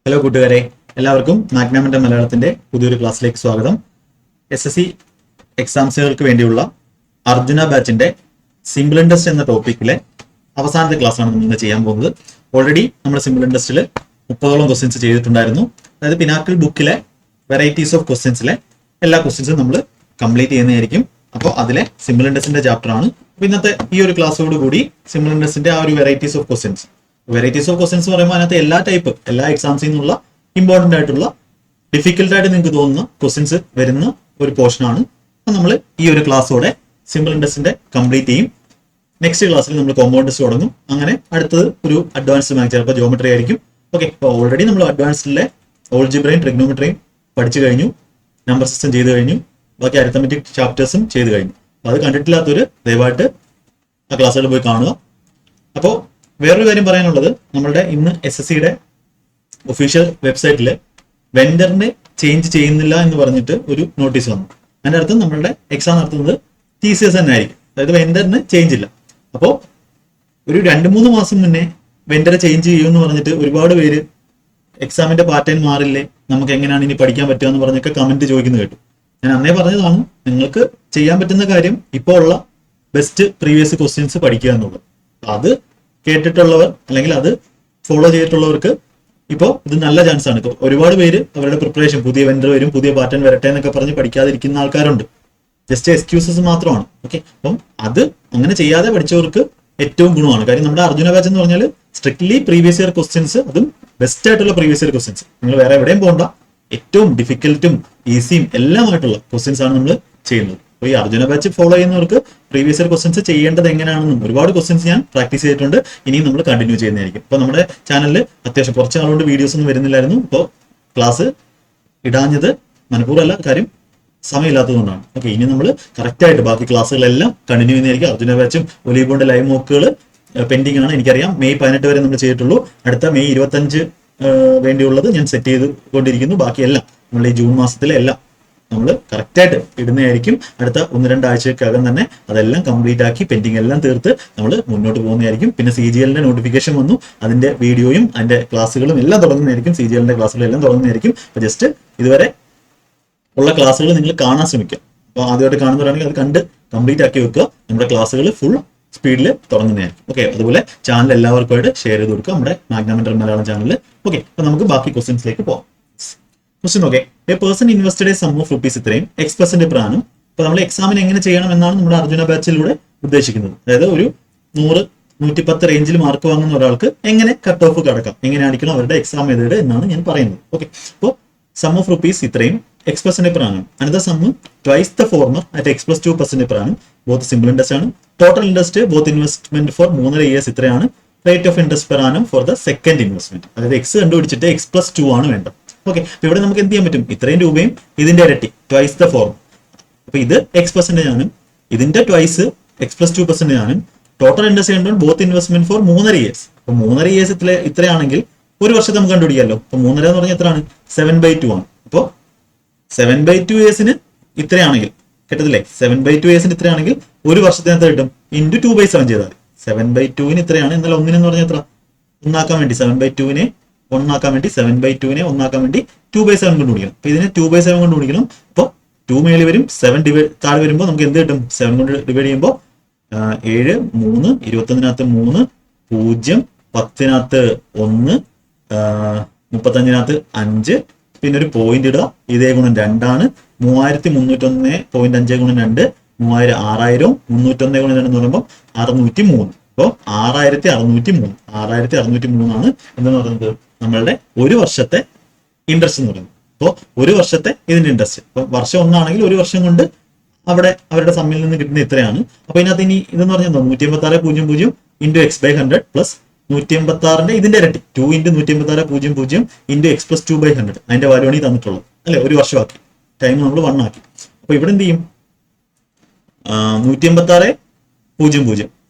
Hello കൂട്ടുകാരെ, എല്ലാവർക്കും മാഗ്നാമിന്റെ മലയാളത്തിന്റെ പുതിയൊരു ക്ലാസ്സിലേക്ക് സ്വാഗതം. SSC എക്സാംസുകൾക്ക് വേണ്ടിയുള്ള അർജുന ബാച്ചിന്റെ സിമ്പിൾ ഇൻട്രസ്റ്റ് എന്ന ടോപ്പിക്കിലെ അവസാനത്തെ ക്ലാസ്സാണ് നമ്മൾ ചെയ്യാൻ പോകുന്നത്. ഓൾറെഡി നമ്മൾ സിമ്പിൾ ഇൻട്രസ്റ്റിൽ 30ഓളം ക്വസ്റ്റ്യൻസ് ചെയ്തിട്ടുണ്ടായിരുന്നു. അതായത് പിനാക്കിൾ ബുക്കിലെ വെറൈറ്റീസ് ഓഫ് ക്വസ്റ്റ്യൻസിലെ എല്ലാ ക്വസ്റ്റ്യൻസും നമ്മൾ കംപ്ലീറ്റ് ചെയ്യുന്നതായിരിക്കും. അപ്പോൾ അതിലെ സിമ്പിൾ ഇൻട്രസ്റ്റിന്റെ ചാപ്റ്റർ ആണ്. അപ്പോൾ ഇന്നത്തെ ഈ ഒരു ക്ലാസ്സോട് കൂടി സിമ്പിൾ ഇൻട്രസ്റ്റിന്റെ ആ ഒരു വെറൈറ്റീസ് ഓഫ് ക്വസ്റ്റ്യൻസ് പറയുമ്പോൾ അതിനകത്ത് എല്ലാ എക്സാംസിൽ നിന്നുള്ള ഇമ്പോർട്ടന്റ് ആയിട്ടുള്ള ഡിഫിക്കൽട്ട് ആയിട്ട് നിങ്ങൾക്ക് തോന്നുന്ന ക്വസ്റ്റ്യൻസ് വരുന്ന ഒരു പോർഷനാണ്. അപ്പം നമ്മൾ ഈ ഒരു ക്ലാസ്സോടെ സിമ്പിൾ ഇൻട്രസ്റ്റിന്റെ കംപ്ലീറ്റ് ചെയ്യും. നെക്സ്റ്റ് ക്ലാസ്സിൽ നമ്മൾ കോമ്പൗണ്ട് ടെസ്റ്റ് തുടങ്ങും. അങ്ങനെ അടുത്തത് ഒരു അഡ്വാൻസ്ഡ് മാത്സ്, ചിലപ്പോൾ ജോമെട്രി ആയിരിക്കും. ഓക്കെ, അപ്പോൾ ഓൾറെഡി നമ്മൾ അഡ്വാൻസ്ഡിലെ ഓൾജിബ്രയും ട്രിഗ്നോമെട്രിയും പഠിച്ചു കഴിഞ്ഞു, നമ്പർ സിസ്റ്റം ചെയ്ത് കഴിഞ്ഞു, ബാക്കി അരിത്തമെറ്റിക് ചാപ്റ്റേഴ്സും ചെയ്ത് കഴിഞ്ഞു. അത് കണ്ടിട്ടില്ലാത്തവർ ദയവായിട്ട് ആ ക്ലാസ്സുകൾ പോയി കാണുക. അപ്പോൾ വേറൊരു കാര്യം പറയാനുള്ളത്, നമ്മളുടെ ഇന്ന് SSCയുടെ ഒഫീഷ്യൽ വെബ്സൈറ്റിൽ വെൻഡറിനെ ചേഞ്ച് ചെയ്യുന്നില്ല എന്ന് പറഞ്ഞിട്ട് ഒരു നോട്ടീസ് വന്നു. അതിൻ്റെ അർത്ഥം നമ്മളുടെ എക്സാം നടത്തുന്നത് TCS തന്നെ ആയിരിക്കും. അതായത് വെൻഡറിന് ചേഞ്ച് ഇല്ല. അപ്പോൾ ഒരു 2-3 മാസം മുന്നേ വെൻഡറെ ചേഞ്ച് ചെയ്യുമെന്ന് പറഞ്ഞിട്ട് ഒരുപാട് പേര് എക്സാമിന്റെ പാറ്റേൺ മാറില്ലേ, നമുക്ക് എങ്ങനെയാണ് ഇനി പഠിക്കാൻ പറ്റുക എന്ന് പറഞ്ഞൊക്കെ കമന്റ് ചോദിക്കുന്നത് കേട്ടു. ഞാൻ അന്നേ പറഞ്ഞതാണ്, നിങ്ങൾക്ക് ചെയ്യാൻ പറ്റുന്ന കാര്യം ഇപ്പോൾ ഉള്ള ബെസ്റ്റ് പ്രീവിയസ് ക്വസ്റ്റ്യൻസ് പഠിക്കുക എന്നുള്ളത്. അത് കേട്ടിട്ടുള്ളവർ അല്ലെങ്കിൽ അത് ഫോളോ ചെയ്തിട്ടുള്ളവർക്ക് ഇപ്പോൾ ഇത് നല്ല ചാൻസ് ആണ്. ഇപ്പോൾ ഒരുപാട് പേര് അവരുടെ പ്രിപ്പറേഷൻ, പുതിയ വെൻഡർ വരും, പുതിയ പാറ്റേൺ വരട്ടെ എന്നൊക്കെ പറഞ്ഞ് പഠിക്കാതിരിക്കുന്ന ആൾക്കാരുണ്ട്. ജസ്റ്റ് എക്സ്ക്യൂസസ് മാത്രമാണ്. ഓക്കെ, അപ്പം അത് അങ്ങനെ ചെയ്യാതെ പഠിച്ചവർക്ക് ഏറ്റവും ഗുണമാണ്. കാര്യം നമ്മുടെ അർജുന ബാച്ച് എന്ന് പറഞ്ഞാൽ സ്ട്രിക്ട്ലി പ്രീവിയസ് ഇയർ ക്വസ്റ്റ്യൻസ്, അതും ബെസ്റ്റ് ആയിട്ടുള്ള പ്രീവിയസ് ഇയർ ക്വസ്റ്റ്യൻസ്. നിങ്ങൾ വേറെ എവിടെയും പോകണ്ട, ഏറ്റവും ഡിഫിക്കൽട്ടും ഈസിയും എല്ലാമായിട്ടുള്ള ക്വസ്റ്റ്യൻസ് ആണ് നമ്മൾ ചെയ്യുന്നത്. അപ്പോൾ ഈ അർജുന ബാച്ച് ഫോളോ ചെയ്യുന്നവർക്ക് പ്രീവിയസ് ഇയർ ക്വസ്റ്റ്യൻസ് ചെയ്യേണ്ടത് എങ്ങനെയാണെന്നും ഒരുപാട് ക്വസ്റ്റ്യൻസ് ഞാൻ പ്രാക്ടീസ് ചെയ്തിട്ടുണ്ട്. ഇനിയും നമ്മൾ കണ്ടിന്യൂ ചെയ്യുന്നതായിരിക്കും. ഇപ്പോൾ നമ്മുടെ ചാനലിൽ അത്യാവശ്യം കുറച്ച് നാളുകൊണ്ട് വീഡിയോസ് ഒന്നും വരുന്നില്ലായിരുന്നു. ഇപ്പോൾ ക്ലാസ് ഇടാഞ്ഞത് മനഃപൂർവ്വമല്ല, കാര്യം സമയമില്ലാത്തതുകൊണ്ടാണ്. ഓക്കെ, ഇനി നമ്മൾ കറക്റ്റായിട്ട് ബാക്കി ക്ലാസ്സുകളെല്ലാം കണ്ടിന്യൂ ചെയ്യുന്നതായിരിക്കും. അർജുന ബാച്ചും ഒലീബോണ്ട് ലൈവ് മോക്കുകൾ പെൻഡിങ് ആണ്. എനിക്കറിയാം May 18 വരെ നമ്മൾ ചെയ്തിട്ടുള്ളൂ. അടുത്ത May 25 വേണ്ടിയുള്ളത് ഞാൻ സെറ്റ് ചെയ്തുകൊണ്ടിരിക്കുന്നു. ബാക്കിയെല്ലാം നമ്മൾ ഈ ജൂൺ മാസത്തിലെ എല്ലാം നമ്മൾ കറക്റ്റായിട്ട് ഇടുന്നതായിരിക്കും. അടുത്ത 1-2 ആഴ്ചക്കകം തന്നെ അതെല്ലാം കംപ്ലീറ്റ് ആക്കി പെൻഡിങ് എല്ലാം തീർത്ത് നമ്മൾ മുന്നോട്ട് പോകുന്നതായിരിക്കും. പിന്നെ CGLന്റെ നോട്ടിഫിക്കേഷൻ വന്നു, അതിന്റെ വീഡിയോയും അതിന്റെ ക്ലാസ്സുകളും എല്ലാം തുടങ്ങുന്നതായിരിക്കും. CGLന്റെ ക്ലാസ്സുകളും എല്ലാം തുടങ്ങുന്നതായിരിക്കും. അപ്പോൾ ജസ്റ്റ് ഇതുവരെ ഉള്ള ക്ലാസ്സുകൾ നിങ്ങൾ കാണാൻ ശ്രമിക്കുക. അപ്പോൾ ആദ്യമായിട്ട് കാണുന്നവരാണെങ്കിൽ അത് കണ്ട് കംപ്ലീറ്റ് ആക്കി വെക്കുക. നമ്മുടെ ക്ലാസ്സുകൾ ഫുൾ സ്പീഡിൽ തുടങ്ങുന്നതായിരിക്കും. ഓക്കെ, അതുപോലെ ചാനൽ എല്ലാവർക്കുമായിട്ട് ഷെയർ ചെയ്ത് കൊടുക്കുക, നമ്മുടെ മാഗ്നാമെന്റൽ മലയാളം ചാനൽ. ഓക്കെ, അപ്പോൾ നമുക്ക് ബാക്കി ക്വസ്റ്റ്യൻസിലേക്ക് പോകാം. ക്വസ്റ്റ്യൻ നോക്കെ, a person invested a sum of rupees ഇത്രയും X% per annum. അപ്പോൾ നമ്മൾ എക്സാമിന് എങ്ങനെ ചെയ്യണം എന്നാണ് നമ്മുടെ അർജുന ബാച്ചിലൂടെ ഉദ്ദേശിക്കുന്നത്. അതായത് ഒരു 100-110 റേഞ്ചിൽ മാർക്ക് വാങ്ങുന്ന ഒരാൾക്ക് എങ്ങനെ കട്ട് ഓഫ് കടക്കാം, എങ്ങനെ അടിക്കണം അവരുടെ എക്സാം മെത്തേഡ് എന്നാണ് ഞാൻ പറയുന്നത്. ഓക്കെ, അപ്പോൾ സം ഓഫ് റുപ്പീസ് ഇത്രയും X% per annum. Another sum twice the former at X+2% per annum. Both simple interest ആണ്. Total interest both investment for 3.5 years ഇത്രയാണ്. Rate of interest per annum for the second investment. അതായത് X കണ്ടുപിടിച്ചിട്ട് X+2 ആണ് വേണ്ടത്. Okay, അപ്പൊ ഇവിടെ നമുക്ക് എന്ത് ചെയ്യാൻ പറ്റും, ഇത്രയും രൂപയും ഇതിന്റെ ഇരട്ടി ട്വൈസ് ദ ഫോർം. അപ്പൊ ഇത് X% ആനും ഇതിന്റെ ട്വൈസ് X+2% ആനും. ടോട്ടൽ ഇൻട്രസ്റ്റ് കണ്ടുകൊണ്ട് ബോത്ത് ഇൻവെസ്റ്റ്മെന്റ് ഫോർ 3.5 years. അപ്പൊ 3.5 years ഇത്രയാണെങ്കിൽ ഒരു വർഷത്തെ നമുക്ക് കണ്ടുപിടിക്കാമല്ലോ. അപ്പൊ 3.5 എന്ന് പറഞ്ഞാൽ എത്രയാണ്, 7/2 ആണ്. അപ്പോൾ 7/2 yearsന് ഇത്രയാണെങ്കിൽ കിട്ടത്തില്ലേ, 7/2 yearsന് ഇത്രയാണെങ്കിൽ ഒരു വർഷത്തിനകത്ത് കിട്ടും ഇൻറ്റു 2/7 ചെയ്താൽ. 7/2ന് ഇത്രയാണ്, എന്നാൽ ഒന്നിനെന്ന് പറഞ്ഞാൽ എത്ര, ഒന്നാക്കാൻ വേണ്ടി 7/2നെ ഒന്നാക്കാൻ വേണ്ടി 7/2നെ ഒന്നാക്കാൻ വേണ്ടി 2/7 കൊണ്ട് ഗുണിക്കണം. അപ്പൊ ഇതിനെ 2/7 കൊണ്ട് ഗുണിക്കണം. അപ്പോൾ 2 മേളിൽ വരും, 7 താഴെ വരുമ്പോൾ നമുക്ക് എന്ത് കിട്ടും, 7 കൊണ്ട് ഡിവൈഡ് ചെയ്യുമ്പോൾ 7, 3, 21-നകത്ത് 3, 0, 10-നകത്ത് 1, 35-നകത്ത് 5, പിന്നെ ഒരു പോയിന്റ് ഇടുക. ഇതേ ഗുണം 2 ആണ്. 3301.5 ഗുണം 2 3000, 6000. 301 ഗുണം 2 എന്ന് പറയുമ്പോൾ 603. അപ്പോൾ 6603 ആണ് എന്ന് പറയുന്നത് നമ്മളുടെ ഒരു വർഷത്തെ ഇൻട്രസ്റ്റ് എന്ന് പറയുന്നത്. അപ്പോൾ ഒരു വർഷത്തെ ഇതിന്റെ ഇൻട്രസ്റ്റ്, ഇപ്പൊ വർഷം ഒന്നാണെങ്കിൽ ഒരു വർഷം കൊണ്ട് അവിടെ അവരുടെ സമ്മിൽ നിന്ന് കിട്ടുന്ന ഇത്രയാണ്. അപ്പൊ ഇതിനകത്ത് ഇനി ഇതെന്ന് പറഞ്ഞാൽ 186.00 ഇൻറ്റു X/100 പ്ലസ് 186ന്റെ ഇതിന്റെ ഇരട്ടി 2 ഇൻറ്റു 186.00 ഇൻറ്റു X+2/100. അതിന്റെ വാല്യൂണ് ഈ തന്നിട്ടുള്ളത് അല്ലെ, ഒരു വർഷമാക്കി ടൈം നമ്മൾ 1 ആക്കി. അപ്പൊ ഇവിടെ എന്ത് ചെയ്യും, 186.00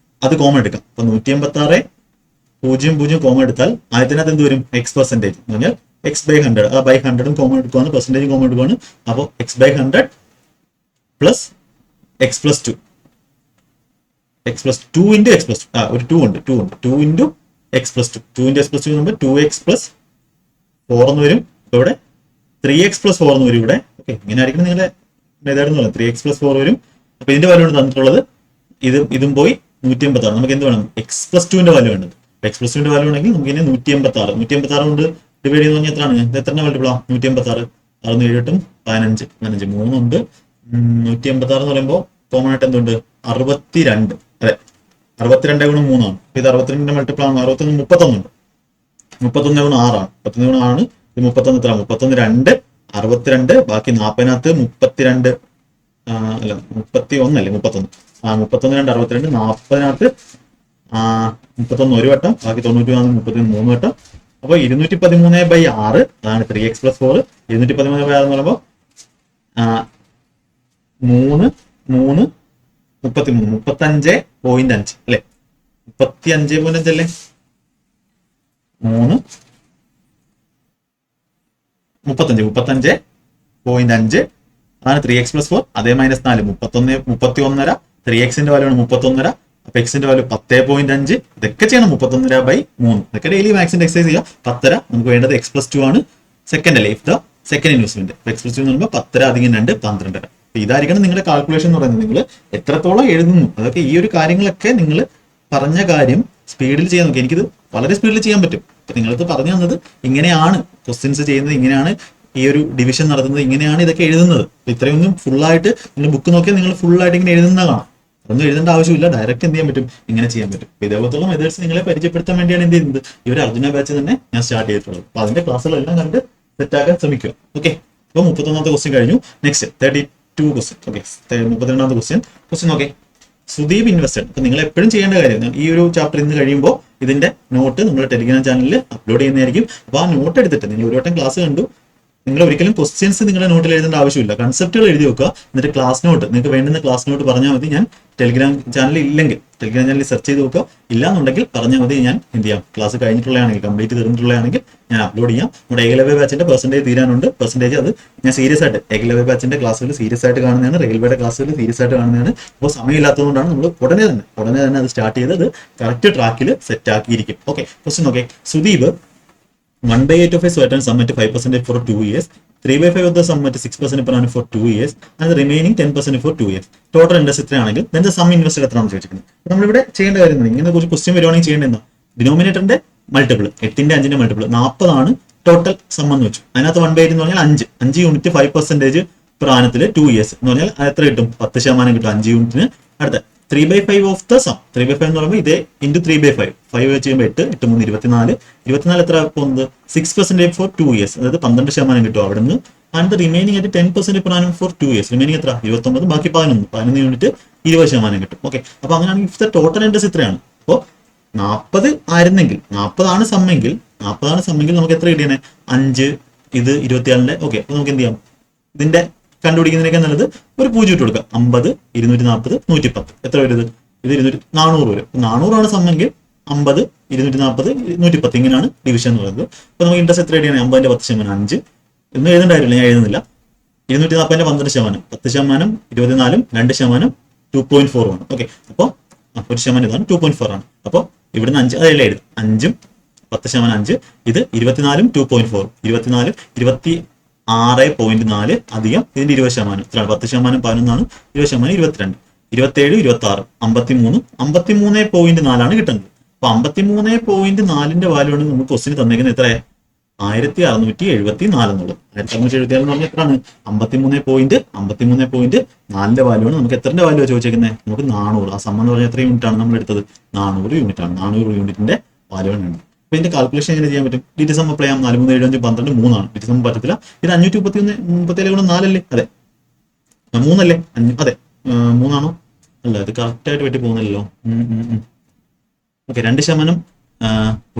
അത് കോമൺ എടുക്കാം. അപ്പൊ 186.00 കോമൺ എടുത്താൽ ആദ്യത്തിനകത്ത് എന്ത് വരും, X% എന്ന് പറഞ്ഞാൽ X/100. ആ ബൈ 100 കോമൺ എടുക്കുവാണ്, പെർസെന്റേജ് കോമൺ എടുക്കുവാണ്. അപ്പോൾ X/100 plus X+2 into X+2. ഒരു 2 ഉണ്ട്, 2 into X+2. 2 into X+2 2x plus 4 എന്ന് വരും. ഇപ്പൊ ഇവിടെ 3x + 4 എന്ന് വരും ഇവിടെ. ഓക്കെ, ഇങ്ങനെ ആയിരിക്കും നിങ്ങളുടെ മെത്തേഡ് എന്ന് പറയുന്നത്. 3x + 4 വരും. അപ്പൊ ഇതിന്റെ വാല്യൂ ആണ് തന്നിട്ടുള്ളത്. ഇതും പോയി 186. നമുക്ക് എന്ത് വേണം? x + 2 വാല്യൂ വേണ്ടത്. x + 2 വാല്യൂ ഉണ്ടെങ്കിൽ നമുക്ക് ഇനി 186 കൊണ്ട് ഡിവൈഡ് ചെയ്ത് പറഞ്ഞാൽ എത്രയാണ്? ഇത് എത്ര മൾട്ടിപ്പിൾ ആണ്? 186. 6 7 8 15 15 3 ഉണ്ട്. 186 എന്ന് പറയുമ്പോൾ കോമൺ ആയിട്ട് എന്തുണ്ട്? 62. അതെ, 62 ഗുണം 3 ആണ്. ഇത് 62 മൾട്ടിപ്പിൾ ആണ്. 61 31 ഉണ്ട്. 31 ഗുണം 6 ആണ്. 31 ഗുണം ആണ്. ഇത് 31 എത്ര? 31 2 62. ബാക്കി 40നകത്ത് 32 അല്ല 31 അല്ലേ? 31 31 2 62. 40നകത്ത് 31 ഒരു വട്ടം. ബാക്കി 94 33 വട്ടം. അപ്പൊ 213/6 അതാണ് 3x + 4. 213/6 എന്ന് പറയുമ്പോൾ 3 3 33 35.5 അല്ലെ? 35.5 അല്ലേ? 3 35.5 അതാണ് 3x + 4. അതേ -4 31.5. 3xന്റെ വാല്യൂ ആണ് 31.5. അപ്പൊ എക്സിന്റെ വാല്യൂ 10.5. ഇതൊക്കെ ചെയ്യണം. 31.5/3 ഇതൊക്കെ ഡെയിലി മാത്സിന്റെ എക്സസൈസ് ചെയ്യാം. 10.5 നമുക്ക് വേണ്ടത് x + 2 ആണ്. സെക്കൻഡ് അല്ലേ? If the second investment. x + 2 എന്ന് പറയുമ്പോൾ 10.5 + 2 12.5. അപ്പൊ ഇതായിരിക്കണം നിങ്ങളുടെ കാൽക്കുലേഷൻ എന്ന് പറയുന്നത്. നിങ്ങൾ എത്രത്തോളം എഴുതുന്നു, അതൊക്കെ ഈ ഒരു കാര്യങ്ങളൊക്കെ നിങ്ങൾ പറഞ്ഞ കാര്യം സ്പീഡിൽ ചെയ്യാൻ നോക്കി. എനിക്കിത് വളരെ സ്പീഡിൽ ചെയ്യാൻ പറ്റും. അപ്പൊ നിങ്ങൾക്ക് പറഞ്ഞു തന്നത് ഇങ്ങനെയാണ് ക്വസ്റ്റ്യൻസ് ചെയ്യുന്നത്, ഇങ്ങനെയാണ് ഈ ഒരു ഡിവിഷൻ നടത്തുന്നത്, ഇങ്ങനെയാണ് ഇതൊക്കെ എഴുതുന്നത്. ഇത്രയൊന്നും ഫുള്ളായിട്ട് നിങ്ങൾ ബുക്ക് നോക്കിയാൽ നിങ്ങൾ ഫുള്ളായിട്ട് ഇങ്ങനെ എഴുതുന്ന കാണാം. അതൊന്നും എഴുതേണ്ട ആവശ്യമില്ല. ഡയറക്റ്റ് എന്ത് ചെയ്യാൻ പറ്റും? ഇങ്ങനെ ചെയ്യാൻ പറ്റും. ഇതേപോലത്തുള്ള മെത്തേഡ്സ് നിങ്ങളെ പരിചയപ്പെടുത്താൻ വേണ്ടിയാണ് എന്ത് ചെയ്യുന്നത്? ഈ ഒരു അർജുന ബാച്ച് തന്നെ ഞാൻ സ്റ്റാർട്ട് ചെയ്തിട്ടുള്ളത്. അപ്പൊ അതിന്റെ ക്ലാസ്സുകളെല്ലാം കണ്ട് സെറ്റാക്കാൻ ശ്രമിക്കുക. ഓക്കെ, അപ്പൊ 31ാമത്തെ ക്വസ്റ്റ്യൻ കഴിഞ്ഞു. Next 32 question. ഓക്കെ, 32ാമത്തെ ക്വസ്റ്റ്യൻ നോക്കേ. സുദീപ് ഇൻവെസ്റ്റഡ്. അപ്പൊ നിങ്ങൾ എപ്പോഴും ചെയ്യേണ്ട കാര്യം, ഈ ഒരു ചാപ്റ്റർ ഇന്ന് കഴിയുമ്പോൾ ഇതിന്റെ നോട്ട് നമ്മുടെ ടെലിഗ്രാം ചാനലിൽ അപ്ലോഡ് ചെയ്യുന്നതായിരിക്കും. അപ്പൊ ആ നോട്ട് എടുത്തിട്ട് നിങ്ങൾ ഒരു വട്ടം ക്ലാസ് കണ്ടു, നിങ്ങൾ ഒരിക്കലും ക്വസ്റ്റ്യൻസ് നിങ്ങളുടെ നോട്ടിൽ എഴുതേണ്ട ആവശ്യമില്ല. കൺസെപ്റ്റുകൾ എഴുതി വെക്കുക. എന്നിട്ട് ക്ലാസ് നോട്ട് നിങ്ങൾക്ക് വേണ്ടുന്ന ക്ലാസ് നോട്ട് പറഞ്ഞാൽ മതി. ഞാൻ ടെലിഗ്രാം ചാനലിൽ ഇല്ലെങ്കിൽ ടെലിഗ്രാം ചാനലിൽ സെർച്ച് ചെയ്ത് നോക്കുക. ഇല്ലാന്നുണ്ടെങ്കിൽ പറഞ്ഞാൽ മതി. ഞാൻ എന്ത് ചെയ്യാം? ക്ലാസ് കഴിഞ്ഞിട്ടുള്ളതാണെങ്കിൽ, കംപ്ലീറ്റ് തീർന്നിട്ടുള്ളതാണെങ്കിൽ ഞാൻ അപ്ലോഡ് ചെയ്യാം. നമ്മുടെ ഏകലവ്യ ബാച്ചിന്റെ പെർസെന്റേജ് തീരാനുണ്ട്. പെർസെന്റേജ് അത് ഞാൻ സീരിയസ് ആയിട്ട് ഏകലവ്യ ബാച്ചിന്റെ ക്ലാസ്സുകൾ സീരിയസ് ആയിട്ട് കാണുന്നതാണ്. റെയിൽവേയുടെ ക്ലാസ്സുകൾ സീരിയസ് ആയിട്ട് കാണുന്നതാണ്. അപ്പോൾ സമയമില്ലാത്തതുകൊണ്ടാണ് നമ്മൾ ഉടനെ തന്നെ അത് സ്റ്റാർട്ട് ചെയ്ത് അത് കറക്റ്റ് ട്രാക്കിൽ സെറ്റ് ആക്കിയിരിക്കും. ഓക്കെ, ക്വസ്റ്റ്യൻ നോക്കെ. Sudeep 1/8 of a certain sum at 5% for 2 years, 3/5 of the sum at 6% per annum for 2 years, and the remaining 10% for 2 years. Total interest എത്രയാണെങ്കിൽ then the sum invested എത്രയാണെന്ന് ചോദിച്ചിരിക്കുന്നത്. നമ്മളിവിടെ ചെയ്യേണ്ട കാര്യം ഇങ്ങനെ കുറച്ച് ക്വസ്റ്റ്യൻ വരുവാണെങ്കിൽ ചെയ്യേണ്ടത് എന്താ? ഡിനോമിനേറ്ററിന്റെ മൾട്ടിപ്പിൾ 8ന്റെ 5ന്റെ മൾട്ടിപ്പിൾ 40 ആണ് ടോട്ടൽ സം എന്ന് വെച്ചു. അതിനകത്ത് 1/8 എന്ന് പറഞ്ഞാൽ 5 യൂണിറ്റ് 5% per annum 2 years എന്ന് പറഞ്ഞാൽ എത്ര കിട്ടും? 10% കിട്ടും 5 യൂണിറ്റിന്. അടുത്ത 3/5 ഓഫ് ദ സം. 3/5 എന്ന് പറയുമ്പോൾ ഇതേ ഇൻറ്റു 3/5 5 വെച്ച് ചെയ്യുമ്പോൾ 8 8 3 24 എത്ര പോകുന്നത്? 6% ഫോർ 2 years, അതായത് 12% കിട്ടും അവിടെ നിന്ന്. ആൻഡ് ദ റിമൈനിങ് ആയിട്ട് 10% per annum for 2 years. Remaining എത്ര? 29. ബാക്കി 11 യൂണിറ്റ് 20% കിട്ടും. ഓക്കെ, അപ്പൊ അങ്ങനെയാണെങ്കിൽ ഇഫ് ദ ടോട്ടൽ ഇൻട്രസ്റ്റ് ഇത്രയാണ്. അപ്പോൾ 40 ആയിരുന്നെങ്കിൽ 40 ആണ് സമ്മെങ്കിൽ നമുക്ക് എത്ര കിട്ടിയാണ്? 5 ഇത് 24. ഓക്കെ, അപ്പൊ നമുക്ക് എന്ത് ചെയ്യാം? ഇതിന്റെ കണ്ടുപിടിക്കുന്നതിനേക്കാൾ നല്ലത് ഒരു 0 ഇട്ട് കൊടുക്കാം. 50 240 110 എത്ര വരും? ഇത് 400 വരും. 400 ആണ് സമ്മെങ്കിൽ 50 240 110 ഇങ്ങനെയാണ് ഡിവിഷൻ എന്ന് പറയുന്നത്. അപ്പൊ നമുക്ക് ഇൻട്രസ്റ്റ് എത്ര കിട്ടിയാണ്? 50ന്റെ 10% 5 എന്ന് എഴുതേണ്ടായിരുന്നില്ല, ഞാൻ എഴുതുന്നില്ല. 240ന്റെ 12%, 10% 24 2% 2.4 ആണ്. ഓക്കെ, അപ്പോൾ 1% ഇതാണ് 2.4 ആണ്. അപ്പോൾ ഇവിടുന്ന് 5 അതെല്ലാം എഴുതും. 5 10% 5 ഇത് 24 2.4 24 26.4 അധികം ഇതിന്റെ 20%. ഇത്രയാണ് 10% 11 20% 22 27 26 53 53.4 കിട്ടുന്നത്. അപ്പൊ 53.4ന്റെ വാല്യൂ ആണ് നമുക്ക് ക്വസ്റ്റിന് തന്നേക്കുന്നത്. എത്ര? 1674 എന്നുള്ളത്. 1674 എന്ന് പറഞ്ഞാൽ എത്രയാണ്? 53.4ന്റെ വാല്യൂ ആണ്. നമുക്ക് എത്രന്റെ വാല്യൂ ചോദിച്ചേക്കുന്നത്? നമുക്ക് 400. ആ സമ്മ എന്ന് പറഞ്ഞാൽ എത്ര യൂണിറ്റ് ആണ് നമ്മൾ എടുത്തത്? 400 യൂണിറ്റ് ആണ്. 400 യൂണിറ്റിന്റെ വാല്യൂ ആണ്. അപ്പൊ ഇതിന്റെ കാൽക്കുലേഷൻ എങ്ങനെ ചെയ്യാൻ പറ്റും? ഡിറ്റി സം അപ്ലൈ ചെയ്യാം. 4 3 7 5 12 3 ആണ്. ഡിറ്റി സം പറ്റത്തില്ല. ഇത് 531 37 ഗുണം 4 അല്ലേ? അതെ, 3 അല്ലേ? അതെ, 3 ആണോ? അല്ല, ഇത് കറക്റ്റ് ആയിട്ട് വെട്ടി പോകുന്നില്ലല്ലോ. ഓക്കെ, 2%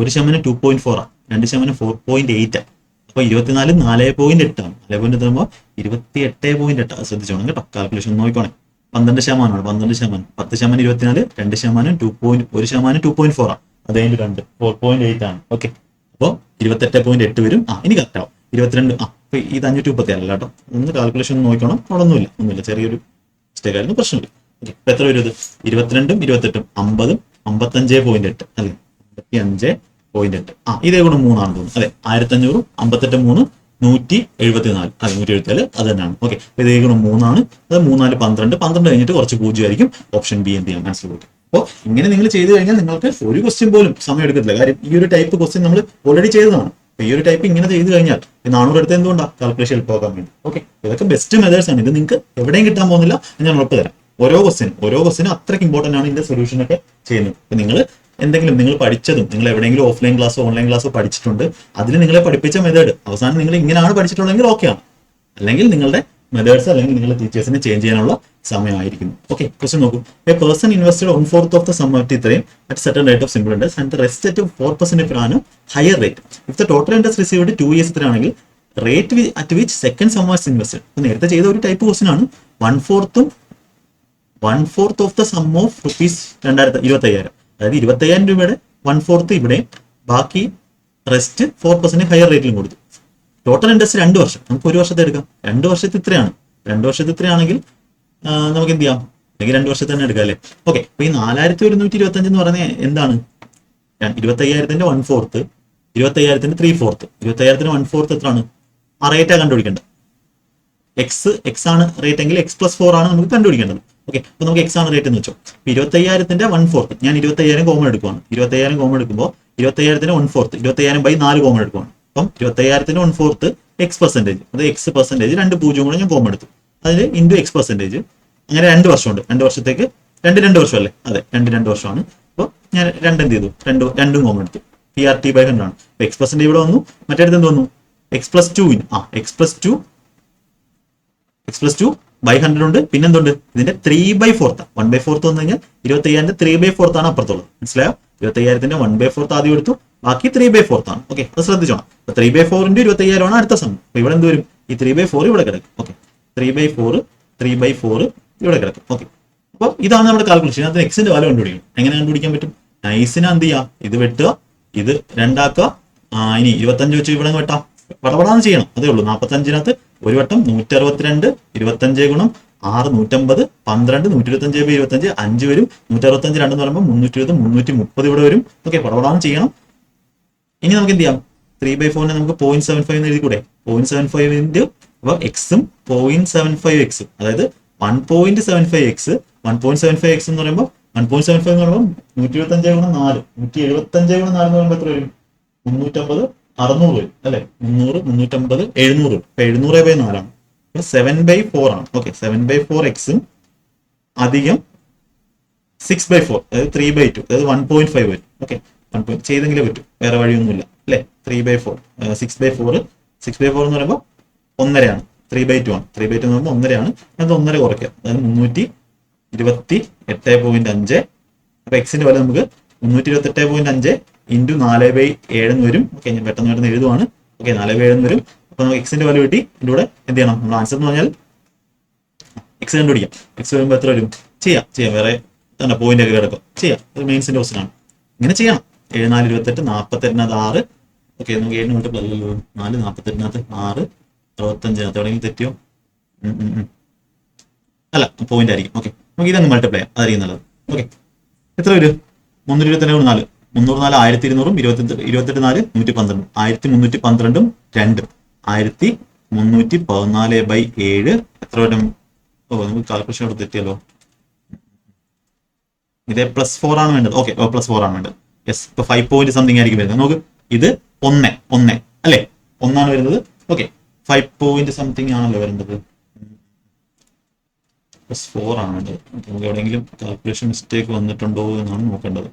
1% 2.4 ആണ്. 2% 4.8 ആണ്. അപ്പൊ 24 4.8 ആണ്. 4.8 ആകുമ്പോൾ 28.8. ശ്രദ്ധിച്ചോണം കേട്ടോ, കാൽക്കുലേഷൻ നോക്കിക്കോണേ. 12% 12%, 10% 24 2% 1% 2.4 ആണ്. അത് കഴിഞ്ഞ് 2 4.8 ആണ്. ഓക്കെ, അപ്പോൾ 28.8 വരും. ഇനി കറക്റ്റ് ആവും. 22 അപ്പൊ ഇത് 534 അല്ല കേട്ടോ. ഒന്ന് കാൽക്കുലേഷൻ നോക്കണം. അവിടെ ഒന്നുമില്ല, ചെറിയൊരു മിസ്റ്റേക്ക് ആയിരുന്നു, പ്രശ്നമില്ല. ഓക്കെ, ഇപ്പൊ എത്ര വരും ഇത്? 22 28 50 55.8 അല്ലെ? 0.8. ഇതേ ഗുണം 3 ആണെന്ന് തോന്നുന്നു. അതെ, 1500 58 3 174. അതെ, 174 അത് തന്നെയാണ്. ഓക്കെ, ഇതേ ഗുണം 3 ആണ്. അത് 3 4 12 12 കഴിഞ്ഞിട്ട് കുറച്ച് 0 ആയിരിക്കും. ഓപ്ഷൻ ബി എന്ത് ചെയ്യാം, ആൻസർ കൊടുക്കും. അപ്പോൾ ഇങ്ങനെ നിങ്ങൾ ചെയ്തു കഴിഞ്ഞാൽ നിങ്ങൾക്ക് ഒരു ക്വസ്റ്റ്യൻ പോലും സമയം എടുക്കത്തില്ല. കാര്യം ഈ ഒരു ടൈപ്പ് ക്വസ്റ്റ്യൻ നമ്മൾ ഓൾറെഡി ചെയ്തതാണ്. ഈ ഒരു ടൈപ്പ് ഇങ്ങനെ ചെയ്ത് കഴിഞ്ഞാൽ 400 എടുത്ത് എന്തുകൊണ്ടാണ് കാൽക്കുലേഷൻ എളുപ്പമാക്കാൻ വേണ്ടി. ഓക്കെ, ഇതൊക്കെ ബെസ്റ്റ് മെത്തേഡ്സ് ആണ്. ഇത് നിങ്ങൾക്ക് എവിടെയും കിട്ടാൻ പോകുന്നില്ല, ഞാൻ ഉറപ്പ് തരാം. ഓരോ ക്വസ്റ്റിനും അത്രയ്ക്ക് ഇമ്പോർട്ടന്റ് ആണ് ഇതിന്റെ സൊല്യൂഷൻ ഒക്കെ ചെയ്യുന്നത്. ഇപ്പൊ നിങ്ങൾ എന്തെങ്കിലും നിങ്ങൾ പഠിച്ചതും നിങ്ങൾ എവിടെയെങ്കിലും ഓഫ്ലൈൻ ക്ലാസ്സോ ഓൺലൈൻ ക്ലാസ്സോ പഠിച്ചിട്ടുണ്ട്, അതിൽ നിങ്ങളെ പഠിപ്പിച്ച മെത്തേഡ് അവസാനം നിങ്ങൾ ഇങ്ങനെയാണ് പഠിച്ചിട്ടുണ്ടെങ്കിൽ ഓക്കെയാണ്. അല്ലെങ്കിൽ നിങ്ങളുടെ മെത്തേഡ്സ് അല്ലെങ്കിൽ നിങ്ങളുടെ ടീച്ചേഴ്സിനെ ചേഞ്ച് ചെയ്യാനുള്ള സമയമായിരിക്കുന്നു. ഓക്കെ, ക്വസ്റ്റ്യൻ നോക്കൂ. A person invested 1/4 of the sum at ഇത്രയും at certain rate of simple interest and rest at 4% if an higher rate. If the total interest received 2 years ഇത്രയാണെങ്കിൽ rate at which second sum was invested. നേരത്തെ ചെയ്ത ഒരു type question ആണ്. 1/4 of the sum of rupees 25,000. അതായത് 25,000 രൂപയുടെ 1/4 ഇവിടെ, ബാക്കി rest 4% higher റേറ്റിലും കൊടുത്തു. ടോട്ടൽ ഇൻട്രസ്റ്റ് 2 വർഷം, നമുക്ക് 1 വർഷത്തെ എടുക്കാം. 2 വർഷത്തെ ഇത്രയാണ്. 2 വർഷത്തെ ഇത്രയാണെങ്കിൽ നമുക്ക് എന്ത് ചെയ്യാം, അല്ലെങ്കിൽ 2 വർഷത്തെ തന്നെ എടുക്കാം അല്ലേ. ഓക്കെ, അപ്പൊ ഈ 4125 എന്ന് പറഞ്ഞാൽ എന്താണ്? 25,000ന്റെ 1/4, 25,000ന്റെ 3/4. 25,000ന്റെ 1/4 എത്രയാണ്? ആ റേറ്റാണ് കണ്ടുപിടിക്കേണ്ടത്. എക്സ് ആണ് റേറ്റ് എങ്കിൽ x+4 ആണ് നമുക്ക് കണ്ടുപിടിക്കേണ്ടത്. ഓക്കെ, അപ്പൊ നമുക്ക് എക്സ് ആണ് റേറ്റ് എന്ന് വെച്ചോ. 25,000ന്റെ 1/4, ഞാൻ 25,000 കോമൺ എടുക്കുവാണ്. 25,000 കോമൺ എടുക്കുമ്പോൾ 25,000ന്റെ 1/4, 25,000/4 കോമൺ എടുക്കുവാണ്. അപ്പം 25,000ത്തിന്റെ 1/4 x%, അത് x%, 2 പൂജ്യം കൂടെ ഞാൻ കോമൺ എടുത്തു. അതിൽ ഇൻറ്റു x%. അങ്ങനെ 2 വർഷമുണ്ട്. 2 വർഷത്തേക്ക് 2 വർഷം അല്ലേ? അതെ, 2 വർഷമാണ്. അപ്പോൾ ഞാൻ 2 എന്ത് ചെയ്തു, രണ്ടും കോമൺ എടുത്തു. PRT/100 ആണ്. x% ഇവിടെ വന്നു, മറ്റേടത്ത് എന്ത് വന്നു? x+2 x+2/100 ഉണ്ട്. പിന്നെന്തുണ്ട്? ഇതിന്റെ 3/4. 1/4 വന്നു കഴിഞ്ഞാൽ 25,000ന്റെ 3/4 ആണ് അപ്പുറത്തുള്ളത്. മനസ്സിലായോ? 25,000ന്റെ 1/4 ആദ്യം എടുത്തു, ബാക്കി 3/4 ആണ്. ഓക്കെ, അത് ശ്രദ്ധിച്ചോണം. 3/4 × 25,000 ആണ് അടുത്ത സമയം. അപ്പൊ ഇവിടെ എന്ത് വരും? ഈ 3/4 ഇവിടെ കിടക്കും. ഓക്കെ, 3/4 ഇവിടെ കിടക്കും. ഓക്കെ, അപ്പൊ ഇതാണ് നമ്മുടെ കാൽക്കുലേഷൻ. അതിന് എക്സിന്റെ വാല്യൂ കണ്ടുപിടിക്കണം. എങ്ങനെ കണ്ടുപിടിക്കാൻ പറ്റും? നൈസിന് എന്ത് ചെയ്യാം, ഇത് വെട്ടുക, ഇത് 2 ആക്കുക. ഇനി 25 വെച്ച് ഇവിടെ വെട്ടാം. പടപടാന്ന് ചെയ്യണം, അതേ ഉള്ളൂ. 45നകത്ത് ഒരു വട്ടം 162, 25 × 6 150, 12 125/25 5 വരും. 165 2 എന്ന് പറയുമ്പോൾ 320 330 ഇവിടെ വരും. ഓക്കെ, പടപടാന്ന് ചെയ്യണം. ഇനി നമുക്ക് എന്ത് ചെയ്യാം, 3/4 നമുക്ക് 0.75 എന്ന് എഴുതിക്കൂടെ? 0.75 അപ്പൊ എക്സും 0.75x, അതായത് 1.75x. 1.75x എന്ന് പറയുമ്പോൾ 1.75 എന്ന് പറയുമ്പോൾ 125 × 4, 175 × 4 എന്ന് പറയുമ്പോൾ എത്ര വരും? 350 600 വരും അല്ലെ? 300 350 700. ഇപ്പൊ 700/4 ആണ്. 7/4 ആണ്. ഓക്കെ, 7/4x അധികം 6/4, അതായത് 3/2, അതായത് 1.5 വരും. ഓക്കെ, 1 ചെയ്തെങ്കിലേ പറ്റും, വേറെ വഴിയൊന്നുമില്ല അല്ലെ? 3/4 6/4 എന്ന് പറയുമ്പോൾ 1.5 ആണ്. 3/2 ആണ്. 3/2 എന്ന് പറയുമ്പോൾ 1.5 ആണ്. അത് 1.5 കുറയ്ക്കാം, അതായത് 328.5. അപ്പൊ എക്സിന്റെ വില നമുക്ക് 328.5 × 4/7 എന്ന് വരും. ഓക്കെ, ഞാൻ പെട്ടെന്ന് എഴുതുവാണ്. ഓക്കെ, 4/7 വരും. അപ്പൊ നമുക്ക് എക്സിന്റെ വാല്യൂ കിട്ടി. ഇതിന്റെ കൂടെ എന്ത് ചെയ്യണം, നമ്മൾ ആൻസർ എന്ന് പറഞ്ഞാൽ എക്സ് കണ്ടുപിടിക്കാം. എക്സ് വരുമ്പോൾ എത്ര വരും? ചെയ്യാം, വേറെ തന്നെ പോയിന്റ് ഒക്കെ കിടക്കും. ചെയ്യാം, ഒരു മെയിൻസിന്റെ ക്വസ്റ്റൻ ആണ്. ഇങ്ങനെ ചെയ്യണം. 7 4 28, 48നകത്ത് 6. ഓക്കെ, നമുക്ക് 7 മൾട്ടിപ്ലൈ 4, 48നകത്ത് 6, 65നകത്ത് എവിടെയെങ്കിലും തെറ്റിയോ? അല്ല, പോയിന്റ് ആയിരിക്കും. ഓക്കെ, നമുക്ക് ഇതങ്ങ് മൾട്ടിപ്ലൈ ചെയ്യാം, അതായിരിക്കും നല്ലത്. ഓക്കെ, എത്ര വരും? 327 × 4 304, 1200, 28 4 112, 1312 2, 1314/7 എത്ര വരും? ഓ, നമുക്ക് കാൽക്കുലേഷൻ അവിടെ തെറ്റിയല്ലോ. ഇത് +4 ആണ് വേണ്ടത്. ഓക്കെ, +4 ആണ് വേണ്ടത്. യെസ്, ഇപ്പൊ 5 പോയിന്റ് സംതിങ് ആയിരിക്കും വരുന്നത്. നമുക്ക് ഇത് 1 അല്ലേ? 1 ആണ് വരുന്നത്. ഓക്കെ, 5 പോയിന്റ് സംതിങ് ആണല്ലോ വരേണ്ടത്. +4 ആണ് വേണ്ടത്. നമുക്ക് എവിടെയെങ്കിലും കാൽക്കുലേഷൻ മിസ്റ്റേക്ക് വന്നിട്ടുണ്ടോ എന്നാണ് നോക്കേണ്ടത്.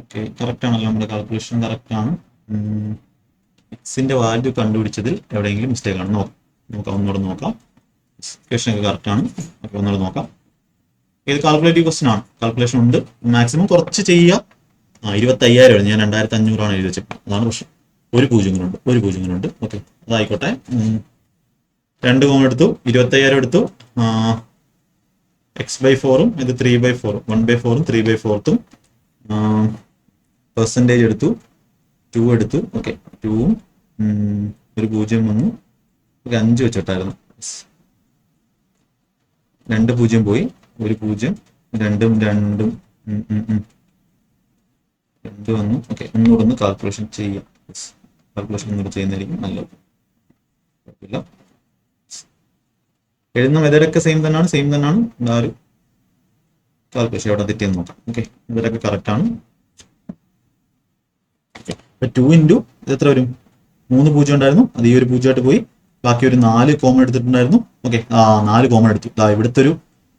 ഓക്കെ, കറക്റ്റ് ആണല്ലോ, നമ്മുടെ കാൽക്കുലേഷൻ കറക്റ്റ് ആണ്. എക്സിന്റെ വാല്യൂ കണ്ടുപിടിച്ചതിൽ എവിടെയെങ്കിലും മിസ്റ്റേക്ക് ആണ്. നോക്കാം, ഒന്നുകൂടെ നോക്കാം. കാൽക്കുലേഷൻ ഒക്കെ കറക്റ്റ് ആണ്. ഓക്കെ, ഒന്നുകൂടെ നോക്കാം. ഇത് കാൽക്കുലേറ്റീവ് ക്വസ്റ്റൻ ആണ്, കാൽക്കുലേഷൻ ഉണ്ട്. മാക്സിമം കുറച്ച് ചെയ്യുക. 25,000 ഞാൻ 2,500 ആണ് എഴുതി വെച്ചത്. അതാണ് പ്രശ്നം. ഒരു പൂജ്യങ്ങളുണ്ട്. ഓക്കെ, അതായിക്കോട്ടെ. 2 കോമൺ എടുത്തു, 25,000 എടുത്തു. x/4 ഇത് 3/4, 1/4 3/4. പെർസെൻറ്റേജ് എടുത്തു, 2 എടുത്തു. ഓക്കെ, 2ഉം ഒരു പൂജ്യം വന്നു. ഓക്കെ, 5 വെച്ചിട്ടായിരുന്നു. രണ്ട് പൂജ്യം പോയി, ഒരു പൂജ്യം, രണ്ടും രണ്ടും രണ്ട് വന്നു. ഓക്കെ, ഒന്നുകൂടെ ഒന്ന് കാൽക്കുലേഷൻ ചെയ്യാം. കാൽക്കുലേഷൻ ഒന്നുകൂടെ ചെയ്യുന്നതായിരിക്കും നല്ലത്. കുഴപ്പമില്ല, എഴുതുന്ന മെത്തേഡൊക്കെ സെയിം തന്നെയാണ്. ആ ഒരു കാൽക്കുലേഷൻ എവിടെ തെറ്റിയെന്ന് നോക്കാം. ഓക്കെ, ഇവരൊക്കെ കറക്റ്റ് ആണ്. ടു ഇൻറ്റു ഇത് എത്ര വരും? 3 പൂജ്യം ഉണ്ടായിരുന്നു, അത് ഈ ഒരു പൂജ്യമായിട്ട് പോയി. ബാക്കി ഒരു 4 കോമൺ എടുത്തിട്ടുണ്ടായിരുന്നു. ഓക്കെ, 4 കോമൺ എടുത്തു. ഇവിടുത്തെ ഒരു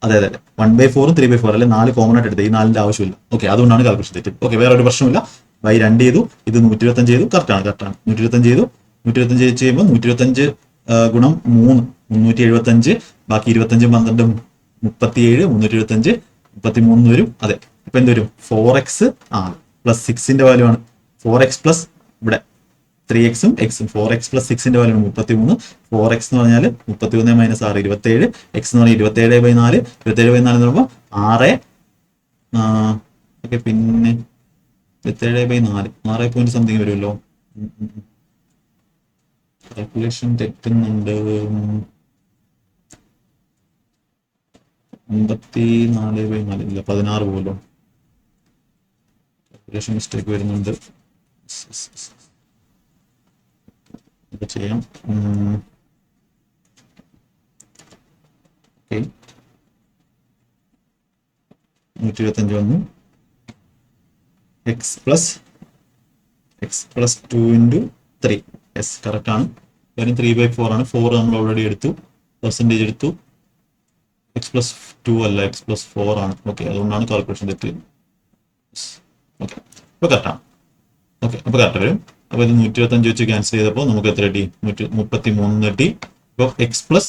അതെ 1/4 3/4 അല്ലെ 4 കോമൺ ആയിട്ട് എടുത്തത്. ഈ 4ന്റെ ആവശ്യമില്ല. ഓക്കെ, അതുകൊണ്ടാണ് കാൽക്കുലേഷൻ തെറ്റി. ഓക്കെ, വേറെ ഒരു പ്രശ്നമില്ല. ബൈ 2 ചെയ്തു, ഇത് 125 ചെയ്തു. കറക്റ്റാണ് 125 ചെയ്തു. 125 വെച്ച് ചെയ്യുമ്പോൾ 125 ഗുണം 3 375. ബാക്കി 25 12 37, 375 33 വരും. അതെ, ഇപ്പൊ എന്ത് വരും? 4x പ്ലസ് 6ന്റെ വാല്യൂ ആണ്. 4x പ്ലസ് ഇവിടെ 3xും എക്സും 4x പ്ലസ് 6ന്റെ വാല്യൂ ആണ് 33. 4x എന്ന് പറഞ്ഞാൽ 31 മൈനസ് 6 27. എക്സ് എന്ന് പറഞ്ഞാൽ 27/4. 27/4 എന്ന് പറയുമ്പോൾ 6. ഓക്കെ, പിന്നെ 27/4 6 പോയിന്റ് സംതിങ് വരുമല്ലോ. കാൽക്കുലേഷൻ തെറ്റുന്നുണ്ട്. 54/4 ഇല്ല, 16 പോലും. കാൽക്കുലേഷൻ മിസ്റ്റേക്ക് വരുന്നുണ്ട്. ഇത് ചെയ്യാം. ഓക്കെ, 125 വന്നു. X plus 2 into 3. Yes, correct ആണ്. കാര്യം 3/4 ആണ്. 4 നമ്മൾ ഓൾറെഡി എടുത്തു, പെർസെൻറ്റേജ് എടുത്തു. എക്സ് പ്ലസ് 2 അല്ല, എക്സ് പ്ലസ് 4 ആണ്. ഓക്കെ, അതുകൊണ്ടാണ് കാൽക്കുലേഷൻ തെറ്റി. ഓക്കെ, അപ്പോൾ കറക്റ്റാണ്. ഓക്കെ, അപ്പോൾ കറക്റ്റ് വരും. അപ്പോൾ ഇത് 125 വെച്ച് ക്യാൻസൽ ചെയ്തപ്പോൾ നമുക്ക് എത്ര കിട്ടി? 133 കിട്ടി. ഇപ്പോൾ x plus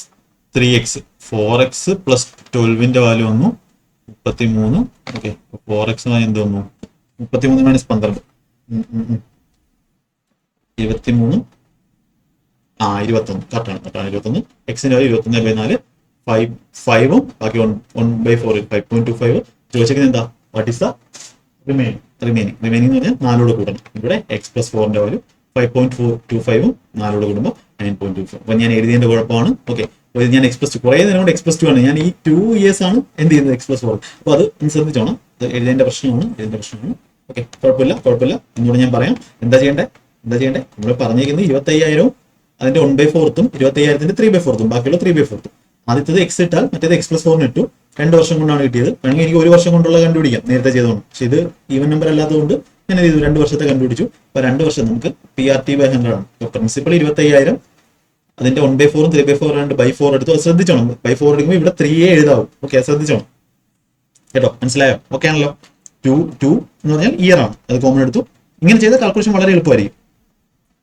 3x 4x plus 12ന്റെ വാല്യൂ വന്നു 33. ഓക്കെ, 4x എന്ത് വന്നു? 33 മൈനസ് 12 23. 21. കറക്റ്റാണ് 21. എക്സിന്റെ വാല്യൂ 21/4. 5ഉം ബാക്കി 1/4 5.25. ചോദിച്ചേക്കുന്നത് എന്താ? വാട്ട് ഈസ് ദ റിമൈനിങ് എന്ന് പറഞ്ഞാൽ 4 കൂടണം. ഇവിടെ എക്സ് പ്ലസ് 4ന്റെ വാല്യൂ 5.25ഉം 4 കൂടുമ്പോൾ 9.25. അപ്പൊ ഞാൻ എഴുതിയതിന്റെ കുഴപ്പമാണ്. ഓക്കെ, ഞാൻ എക്സ് പ്ലസ് 2 കുറേ നേരം കൊണ്ട് എക്സ് പ്ലസ് 2 ആണ്. ഞാൻ ഈ 2 ഇയേഴ്സ് ആണ് എന്ത് ചെയ്യുന്നത്? X plus 4. അപ്പൊ അത് ശ്രദ്ധിച്ചോണം. എഴുതിയതിന്റെ പ്രശ്നമാണ്. ഓക്കെ, കുഴപ്പമില്ല. എന്നോട് ഞാൻ പറയാം എന്താ ചെയ്യണ്ടേ. നമ്മൾ പറഞ്ഞിരിക്കുന്നത് 25,000 അതിന്റെ 1/4 25,000ന്റെ 3/4 ബാക്കിയുള്ള 3/4. ആദ്യത്തത് എക്സ് ഇട്ടാൽ മറ്റേത് എക്സ് പ്ലസ് 4 ഇട്ടു. 2 വർഷം കൊണ്ടാണ് കിട്ടിയത്. വേണമെങ്കിൽ എനിക്ക് 1 വർഷം കൊണ്ടുള്ള കണ്ടുപിടിക്കാം, നേരത്തെ ചെയ്തോണം. പക്ഷെ ഇത് ഈവൻ നമ്പർ അല്ലാത്തതുകൊണ്ട് ഞാൻ ഇത് 2 വർഷത്തെ കണ്ടുപിടിച്ചു. അപ്പൊ 2 വർഷം നമുക്ക് PRT/100 ആണ്. പ്രിൻസിപ്പൽ 25,000 അതിന്റെ 1/4 3/4 ആണ്ട് ബൈ 4 എടുത്തു. അത് ശ്രദ്ധിച്ചോണം. ബൈ 4 എടുക്കുമ്പോൾ ഇവിടെ 3 എഴുതാവും. ഓക്കെ, ശ്രദ്ധിച്ചോണം കേട്ടോ. മനസ്സിലായോ? ഓക്കെ ആണല്ലോ. 2 എന്ന് പറഞ്ഞാൽ ഇയർ ആണ്, അത് കോമൺ എടുത്തു. ഇങ്ങനെ ചെയ്ത കാൽക്കുലേഷൻ വളരെ എളുപ്പമായിരിക്കും.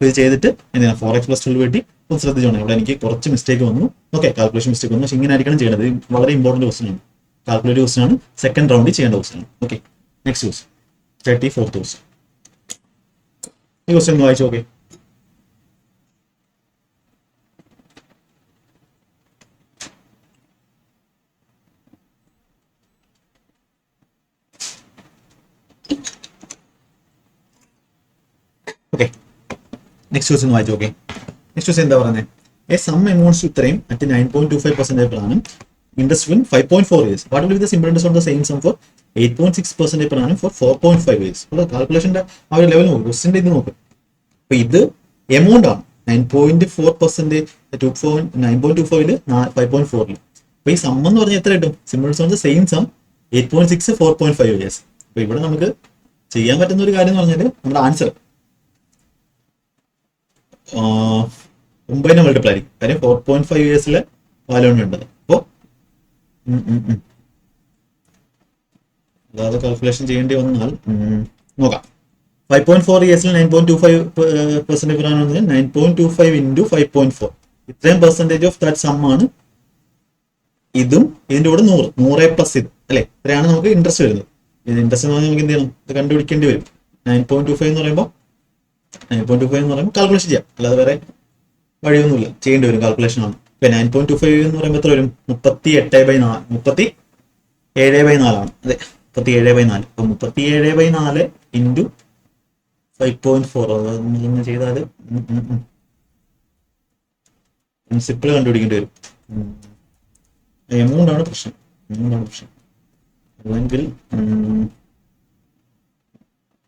ഇത് ചെയ്തിട്ട് എന്തിനാ 4x പ്ലസ് 12 വേണ്ടി ഒന്ന് ശ്രദ്ധിച്ചോണം. ഇവിടെ എനിക്ക് കുറച്ച് മിസ്റ്റേക്ക് വന്നു. ഓക്കെ, കാൽക്കുലേഷൻ മിസ്റ്റേക്ക് വന്നു. പക്ഷെ ഇങ്ങനെ ആയിരിക്കണം ചെയ്യേണ്ടത്. വളരെ ഇമ്പോർട്ടന്റ് ക്വസ്റ്റൻ ആണ്. കാൽക്കുലേറ്റീവ് ക്വസ്റ്റൻ ആണ്. സെക്കൻഡ് റൗണ്ടിൽ ചെയ്യേണ്ട ക്വസ്റ്റൻ ആണ്. Okay, next question 34th question. ഈ ക്വസ്റ്റൻ ഒന്ന് വായിച്ചു. ഓക്കെ, നെക്സ്റ്റ് ക്വസ്റ്റൻ വായിച്ചു. ഓക്കെ, നെക്സ്റ്റ് ക്വസ്റ്റൻ എന്താ പറയുന്നത്? എ സം എമൗണ്ട്സ് ഇത്രയും at 9.25% per annum, interest in 5.4 years. What will be the simple interest on the same sum for 8.6% per annum for 4.5 years? കാൽക്കുലേഷന്റെ ആ ഒരു level നോക്കും. ക്വസ്റ്റിന്റെ ഇത് നോക്കും. അപ്പൊ ഇത് എമൗണ്ട് ആണ് 9.4%, 9.25 5.4. അപ്പൊ ഈ സം എന്ന് പറഞ്ഞാൽ എത്ര കിട്ടും? Simple interest on the same sum 8.6 4.5 years. അപ്പൊ ഇവിടെ നമുക്ക് ചെയ്യാൻ പറ്റുന്ന ഒരു കാര്യം എന്ന് പറഞ്ഞാൽ നമ്മുടെ ആൻസർ 9 മൾട്ടിപ്ലൈ ആയിരിക്കും. കാര്യം 4.5 ഇയേഴ്സിലെ വാല്യൂ ആണ് വേണ്ടത്. അപ്പോ അതായത് കാൽക്കുലേഷൻ ചെയ്യേണ്ടി വന്നാൽ നോക്കാം. 5.4 ഇയേഴ്സിൽ 9.25% per annum 9.25 into 5.4. ഇത്രയും പെർസെന്റേജ് ഓഫ് ദാറ്റ് സം ആണ്. ഇതും ഇതിന്റെ കൂടെ 100 പ്ലസ് ഇത് അല്ലെ, ഇത്രയാണ് നമുക്ക് ഇൻട്രസ്റ്റ് വരുന്നത്. ഇൻട്രസ്റ്റ് എന്ന് പറഞ്ഞാൽ നമുക്ക് എന്ത് ചെയ്യണം? ഇത് കണ്ടുപിടിക്കേണ്ടി വരും. 9.25 എന്ന് പറയുമ്പോൾ കാൽക്കുലേഷൻ ചെയ്യാം, അല്ലാതെ വേറെ വഴിയൊന്നുമില്ല. ചെയ്യേണ്ടി വരും, കാൽക്കുലേഷൻ ആണ്. ഇപ്പൊ 9.25 എന്ന് പറയുമ്പോൾ എത്ര വരും? 37/4 ആണ്. അതെ, 37/4. അപ്പൊ 37/4 ഇൻറ്റു 5.4 ഇങ്ങനെ ചെയ്താല് പ്രിൻസിപ്പിൾ കണ്ടുപിടിക്കേണ്ടി വരും. എമൗണ്ട് ആണ് പ്രശ്നം. അല്ലെങ്കിൽ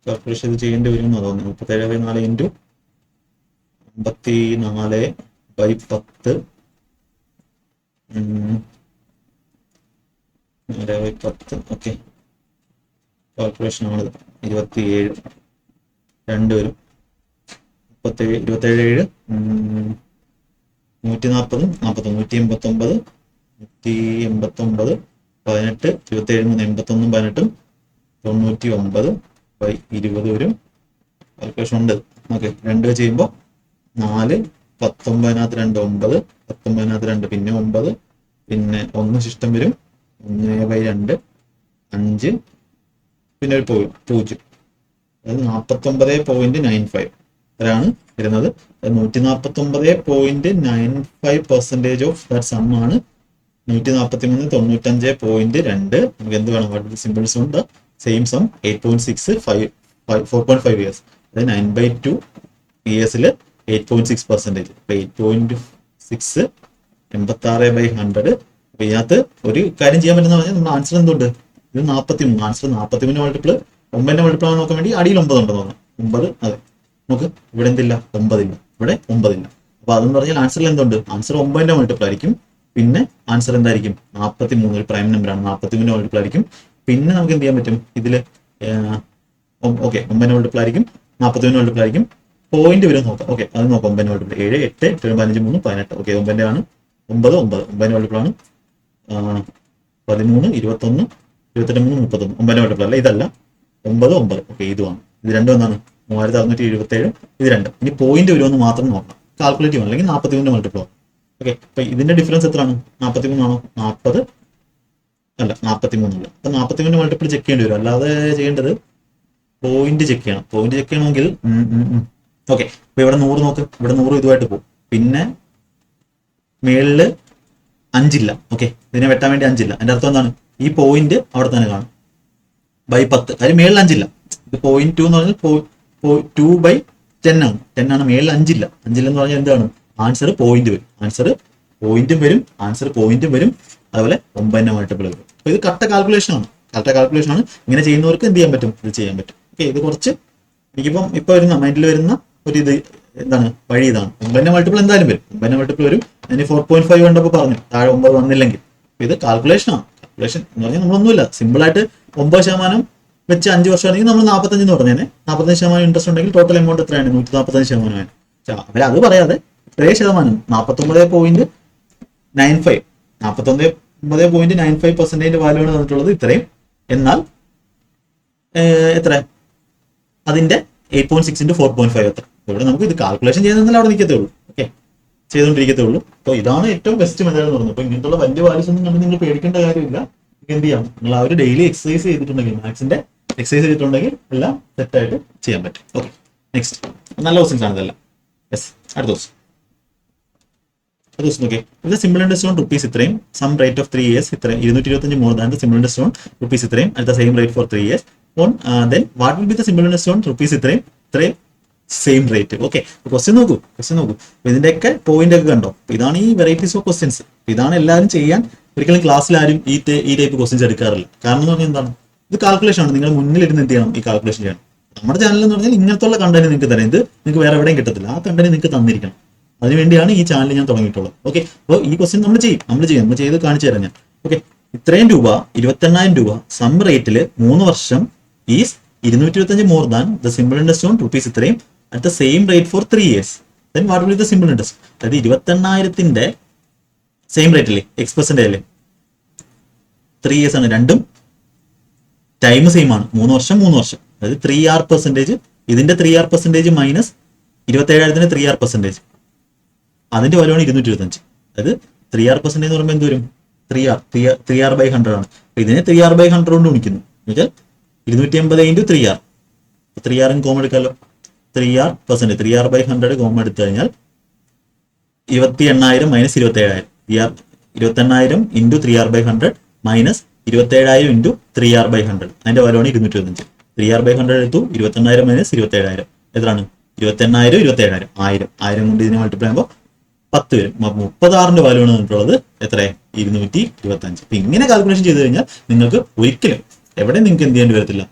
കാൽക്കുലേഷൻ ഇത് ചെയ്യേണ്ടി വരും എന്ന് തോന്നുന്നു. 37/4 ഇൻറ്റു 54/10 4/10. ഓക്കെ, കാൽക്കുലേഷൻ ആണിത്. 27 2 വരും. 27 140 189 189 18 27 81 18 99/20 വരും. കാൽക്കുലേഷൻ ഉണ്ട്. ഓക്കെ, 2 ചെയ്യുമ്പോൾ 4 19 2 9 19 2 പിന്നെ 9 പിന്നെ 1 ശിഷ്ടം വരും. 1/2 5 പിന്നെ ഒരു 0. അതായത് 49.95 ആണ് വരുന്നത്. 149.95% ഓഫ് ദാറ്റ് സം ആണ് 143 95.2. നമുക്ക് എന്ത് വേണം? വാട്ട് സിമ്പിൾസ് ഉണ്ട് സെയിം സം 8.6 4.5 ഇയേഴ്സ്. അതായത് 9/2 ഇയേഴ്സിൽ 8.6%. 8.6 86/100. അപ്പൊ ഇതിനകത്ത് ഒരു കാര്യം ചെയ്യാൻ പറ്റുന്ന പറഞ്ഞാൽ നമ്മുടെ ആൻസർ എന്തുണ്ട്? ഇത് 43. ആൻസർ 43 മൾട്ടിപ്പിൾ 9 മൾട്ടിപ്പിൾ ആണ് നോക്കാൻ വേണ്ടി അടിയിൽ 9 ഉണ്ടെന്ന് തോന്നുന്നു. 9. അതെ, നമുക്ക് ഇവിടെ എന്തില്ല? 9 ഇല്ല. ഇവിടെ 9 ഇല്ല. അപ്പൊ അതെന്ന് പറഞ്ഞാൽ ആൻസറിൽ എന്തുണ്ട്? ആൻസർ 9 മൾട്ടിപ്പിൾ ആയിരിക്കും. പിന്നെ ആൻസർ എന്തായിരിക്കും? 43. ഒരു പ്രൈം നമ്പർ ആണ്. 43 മൾട്ടിപ്പിൾ ആയിരിക്കും. പിന്നെ നമുക്ക് എന്ത് ചെയ്യാൻ പറ്റും? ഇതില് ഓക്കെ 9 മൾട്ടിപ്പിൾ ആയിരിക്കും, 43 മൾട്ടിപ്പിൾ ആയിരിക്കും. പോയിന്റ് വരും നോക്കാം. ഓക്കെ, അത് നോക്കാം. 9 മൾട്ടിപ്പിൾ 7 8 15 3 18. ഓക്കെ, 9 ആണ്. 9 മൾട്ടിപ്പിൾ ആണ്. 13 21 28 3 31. 9 മൾട്ടിപ്പിൾ അല്ല, ഇതല്ല. 9. ഓക്കെ, ഇതുമാണ്. ഇത് രണ്ടും എന്താണ്? 3677. ഇത് രണ്ടും. ഇനി പോയിന്റ് വരുമെന്ന് മാത്രം നോക്കാം. കാൽക്കുലേറ്റ് ചെയ്യണം. അല്ലെങ്കിൽ 43 മൾട്ടിപ്പിൾ ആവും. ഓക്കെ, അപ്പൊ ഇതിന്റെ ഡിഫറൻസ് എത്രയാണ്? 43 ആണോ? 40 അല്ല, 43 അല്ല. അപ്പൊ 43 മൾട്ടിപ്പിൾ ചെക്ക് ചെയ്യേണ്ടി വരും. അല്ലാതെ ചെയ്യേണ്ടത് പോയിന്റ് ചെക്ക് ചെയ്യണം. പോയിന്റ് ചെക്ക് ചെയ്യണമെങ്കിൽ ഓക്കെ, ഇപ്പൊ ഇവിടെ 100 നോക്ക്. ഇവിടെ 100 ഇതുമായിട്ട് പോകും. പിന്നെ മേളില് 5 ഇല്ല. ഓക്കെ, ഇതിനെ വെട്ടാൻ വേണ്ടി 5 ഇല്ല. അതിന്റെ അർത്ഥം എന്താണ്? ഈ പോയിന്റ് അവിടെ തന്നെ കാണും. 10. കാര്യം മേളിൽ 5 ഇല്ല. ഇത് 0.2 എന്ന് പറഞ്ഞാൽ 2/10 ആണ്. 10 ആണ്. മേളിൽ 5 ഇല്ല. 5 എന്ന് പറഞ്ഞാൽ എന്താണ്? ആൻസർ പോയിന്റ് വരും. ആൻസർ പോയിന്റും വരും. അതുപോലെ 9 മൾട്ടിപ്പിൾ വരും. അപ്പൊ ഇത് കറക്റ്റ് കാൽക്കുലേഷൻ ആണ്. ഇങ്ങനെ ചെയ്യുന്നവർക്ക് എന്ത് ചെയ്യാൻ പറ്റും? ഇത് ചെയ്യാൻ പറ്റും. ഓക്കെ, ഇത് കുറച്ച് എനിക്കിപ്പം ഇപ്പൊ വരുന്ന മൈൻഡിൽ വരുന്ന ഒരു ഇത് എന്താണ്? വഴി ഇതാണ്. 9 മൾട്ടിപ്പിൾ എന്തായാലും വരും. 9 മൾട്ടിപ്പിൾ വരും. അതിന് 4.5 കണ്ടപ്പോൾ പറഞ്ഞു താഴെ 9 വന്നില്ലെങ്കിൽ. ഇത് കാൽക്കുലേഷൻ ആണ്. കാൽക്കുലേഷൻ എന്ന് പറഞ്ഞാൽ നമ്മളൊന്നുമില്ല. സിമ്പിൾ ആയിട്ട് 9% വെച്ച് 5 വർഷം ആണെങ്കിൽ നമ്മൾ 45 എന്ന് പറഞ്ഞേനെ. 45% ഇൻട്രസ്റ്റ് ഉണ്ടെങ്കിൽ ടോട്ടൽ എമൗണ്ട് എത്രയാണ്? 145%. അവരത് പറയാതെ ഇത്രയും ശതമാനം 49.95 49.95% വാല്യൂ ആണ് തന്നിട്ടുള്ളത്. ഇത്രയും. എന്നാൽ എത്ര? അതിന്റെ 8.6 into 4.5 എത്ര? ഇവിടെ നമുക്ക് ഇത് കാൽക്കുലേഷൻ ചെയ്യുന്നതിൽ അവിടെ നിൽക്കത്തേ ഉള്ളൂ. ഓക്കെ, ചെയ്തുകൊണ്ടിരിക്കത്തേ ഉള്ളൂ. അപ്പോൾ ഇതാണ് ഏറ്റവും ബെസ്റ്റ് മെത്തേഡ് എന്ന് പറയുന്നത്. അപ്പോൾ ഇങ്ങനത്തുള്ള വലിയ വാല്യൂസ് ഒന്നും കണ്ട് നിങ്ങൾ പേടിക്കേണ്ട കാര്യമില്ല. എന്ത് ചെയ്യാം? നിങ്ങൾ ആ ഒരു ഡെയിലി എക്സസൈസ് ചെയ്തിട്ടുണ്ടെങ്കിൽ, മാത്സിന്റെ എക്സസൈസ് ചെയ്തിട്ടുണ്ടെങ്കിൽ എല്ലാം സെറ്റായിട്ട് ചെയ്യാൻ പറ്റും. Okay, next. നല്ല ക്വസ്റ്റ്യൻസ് ആണ് ഇതെല്ലാം. യെസ്, അടുത്ത ക്വസ്റ്റ്യൻ നോക്കി. ഇത് സിമ്പിൾ ഇൻട്രസ്റ്റ് ഓൺ റുപ്പീസ് ഇത്രയും, സം റേറ്റ് ഓഫ് 3 years ഇത്രയും, 225 more than the simple interest on rupees ഇത്രയും at the same rate for 3 years on then what will be the simple interest on rupees ഇത്രയും same rate. Okay, question നോക്കൂ. ഇതിന്റെയൊക്കെ point ഒക്കെ കണ്ടോ? ഇതാണ് ഈ varieties of questions. ഇതാണ് എല്ലാവരും ചെയ്യാൻ. ഒരിക്കലും ക്ലാസ്സിൽ ആരും ഈ ടൈപ്പ് ക്വസ്റ്റ്യൻസ് എടുക്കാറില്ല. കാരണം എന്ന് പറഞ്ഞാൽ എന്താണ്? ഇത് കാൽക്കുലേഷൻ ആണ്. നിങ്ങൾ മുന്നിലിരുന്ന് എന്ത് ചെയ്യണം? ഈ കാൽക്കുലേഷൻ ചെയ്യണം. നമ്മുടെ ചാനൽ എന്ന് പറഞ്ഞാൽ ഇങ്ങനത്തുള്ള കണ്ടന്റ് നിങ്ങൾക്ക് തരാം. ഇത് നിങ്ങൾക്ക് വേറെ എവിടെയും കിട്ടത്തില്ല. ആ കണ്ടന്റ് നിങ്ങൾക്ക് തന്നിരിക്കണം. അതിനുവേണ്ടിയാണ് ഈ ചാനൽ ഞാൻ തുടങ്ങിയിട്ടുള്ളത്. ഓക്കെ, അപ്പോൾ ഈ ക്വസ്റ്റ്യൻ നമ്മൾ ചെയ്ത് കാണിച്ചു തരാം ഞാൻ. ഓക്കെ, ഇത്രയും രൂപ 28,000 രൂപ സം റേറ്റിൽ 3 വർഷം is 225 more than the simple interest on rupees ഇത്രയും at the same rate for 3 years. Then what will be the simple interest? അതായത് 28,000ന്റെ സെയിം റേറ്റ് അല്ലേ, X% അല്ലേ, 3 years ആണ്. രണ്ടും ടൈം സെയിം ആണ്. 3 വർഷം. അതായത് 3R%. ഇതിന്റെ 3R% മൈനസ് 27,000ന്റെ 3R%. അതിന്റെ വാല്യൂണ് 225. അതായത് 3R% എന്ന് പറയുമ്പോൾ എന്ത് വരും? 3R/100 ആണ്. ഇതിനെ 3R/100 കൊണ്ട് ഗുണിക്കുന്നു. എന്നുവെച്ചാൽ 250 into 3R. 3R കോമൺ എടുക്കാമല്ലോ. 3R%. 3R/100 കോമൺ എടുത്തു കഴിഞ്ഞാൽ 28,000 minus 27,000. 28,000 into 3R/100 minus 27,000 into 3R/100. അതിന്റെ വാല്യൂണ് 225. 3R/100 എടുത്തു. 28,000 മൈനസ് 27,000 എത്രയാണ്? 28,000 27,000 1000 കൊണ്ട് ഇതിനെ മൾട്ടിപ്ലൈ ചെയ്യുമ്പോൾ 10 വരും. 36ന്റെ വാല്യൂ ആണ് തന്നിട്ടുള്ളത്. എത്രയാണ്? 225. അപ്പൊ ഇങ്ങനെ കാൽക്കുലേഷൻ ചെയ്ത് കഴിഞ്ഞാൽ നിങ്ങൾക്ക് ഒരിക്കലും എവിടെ നിങ്ങൾക്ക് എന്ത് ചെയ്യേണ്ടി വരത്തില്ല,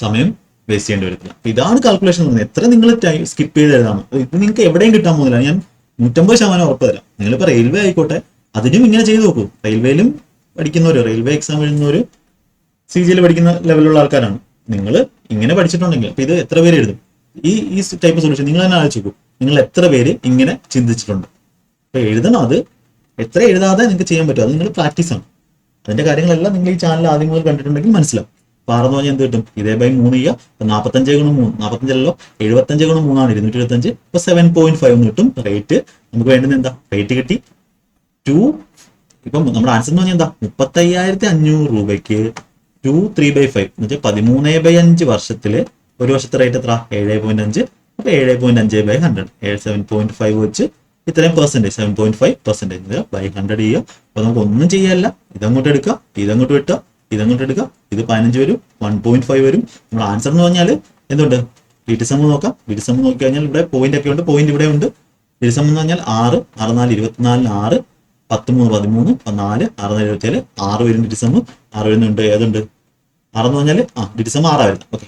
സമയം വേസ്റ്റ് ചെയ്യേണ്ടി വരത്തില്ല. അപ്പൊ ഇതാണ് കാൽക്കുലേഷൻ എന്ന് പറയുന്നത്. എത്ര നിങ്ങൾ സ്കിപ്പ് ചെയ്ത് എഴുതാമോ, ഇത് നിങ്ങൾക്ക് എവിടെയും കിട്ടാൻ പോകുന്നില്ല. ഞാൻ 150% ഉറപ്പ് തരാം. നിങ്ങളിപ്പോൾ റെയിൽവേ ആയിക്കോട്ടെ, അതിനും ഇങ്ങനെ ചെയ്ത് നോക്കൂ. റെയിൽവേയിലും പഠിക്കുന്നവര്, റെയിൽവേ എക്സാം എഴുതുന്നവര് CGL പഠിക്കുന്ന ലെവലുള്ള ആൾക്കാരാണ്. നിങ്ങൾ ഇങ്ങനെ പഠിച്ചിട്ടുണ്ടെങ്കിൽ അപ്പൊ ഇത് എത്ര പേര് എഴുതും? ഈ ടൈപ്പ് സൊല്യൂഷൻ നിങ്ങൾ തന്നെ ആലോചിച്ച് നോക്കൂ. നിങ്ങൾ എത്ര പേര് ഇങ്ങനെ ചിന്തിച്ചിട്ടുണ്ട്? അപ്പൊ എഴുതണം. അത് എത്ര എഴുതാതെ നിങ്ങൾക്ക് ചെയ്യാൻ പറ്റും. അത് നിങ്ങൾ പ്രാക്ടീസ് ആണ്. അതിന്റെ കാര്യങ്ങളെല്ലാം നിങ്ങൾ ഈ ചാനൽ ആദ്യം മുതൽ കണ്ടിട്ടുണ്ടെങ്കിൽ മനസ്സിലാവും. അപ്പൊ 6 എന്ന് പറഞ്ഞാൽ എന്ത് കിട്ടും? ഇതേ ബൈ 3 ചെയ്യുക. 45 ഗുണം 3, 45 75 ഗുണം 3 ആണ് 225. ഇപ്പൊ 7.5 എന്ന് കിട്ടും. റേറ്റ് നമുക്ക് വേണ്ടുന്ന എന്താ? റേറ്റ് കിട്ടി 2. ഇപ്പം നമ്മുടെ ആൻസർ എന്ന് പറഞ്ഞാൽ എന്താ? 35,500 രൂപയ്ക്ക് 2/3/5 എന്ന് വെച്ചാൽ 13/5 വർഷത്തില് ഒരു വർഷത്തെ റേറ്റ് എത്ര? 7.5. അപ്പൊ 7.5/100 7.5 വെച്ച് ഇത്രയും പെർസെന്റേജ് 7.5% ബൈ 100 ചെയ്യുക. അപ്പൊ നമുക്ക് ഒന്നും ചെയ്യാല്ല. ഇതങ്ങോട്ട് എടുക്കുക, ഇതങ്ങോട്ട് വിട്ടുക, ഇതങ്ങോട്ട് എടുക്കുക. ഇത് 15 വരും, 1.5 വരും. നമ്മുടെ ആൻസർ എന്ന് പറഞ്ഞാൽ എന്തുണ്ട്? ഡിറ്റിസം നോക്കാം. ഡിറ്റിസം നോക്കി കഴിഞ്ഞാൽ ഇവിടെ പോയിന്റ് ഒക്കെ ഉണ്ട്. പോയിന്റ് ഇവിടെ ഉണ്ട്. ഡിറ്റിസം എന്ന് പറഞ്ഞാൽ 6 6 4 24 6 13 13 14 6 27 6 വരും. ഡിറ്റിസം 6 വരുന്നുണ്ട്. ഏതുണ്ട്? 6 എന്ന് പറഞ്ഞാൽ ഡിറ്റിസം 6 വരുന്നത്. ഓക്കെ.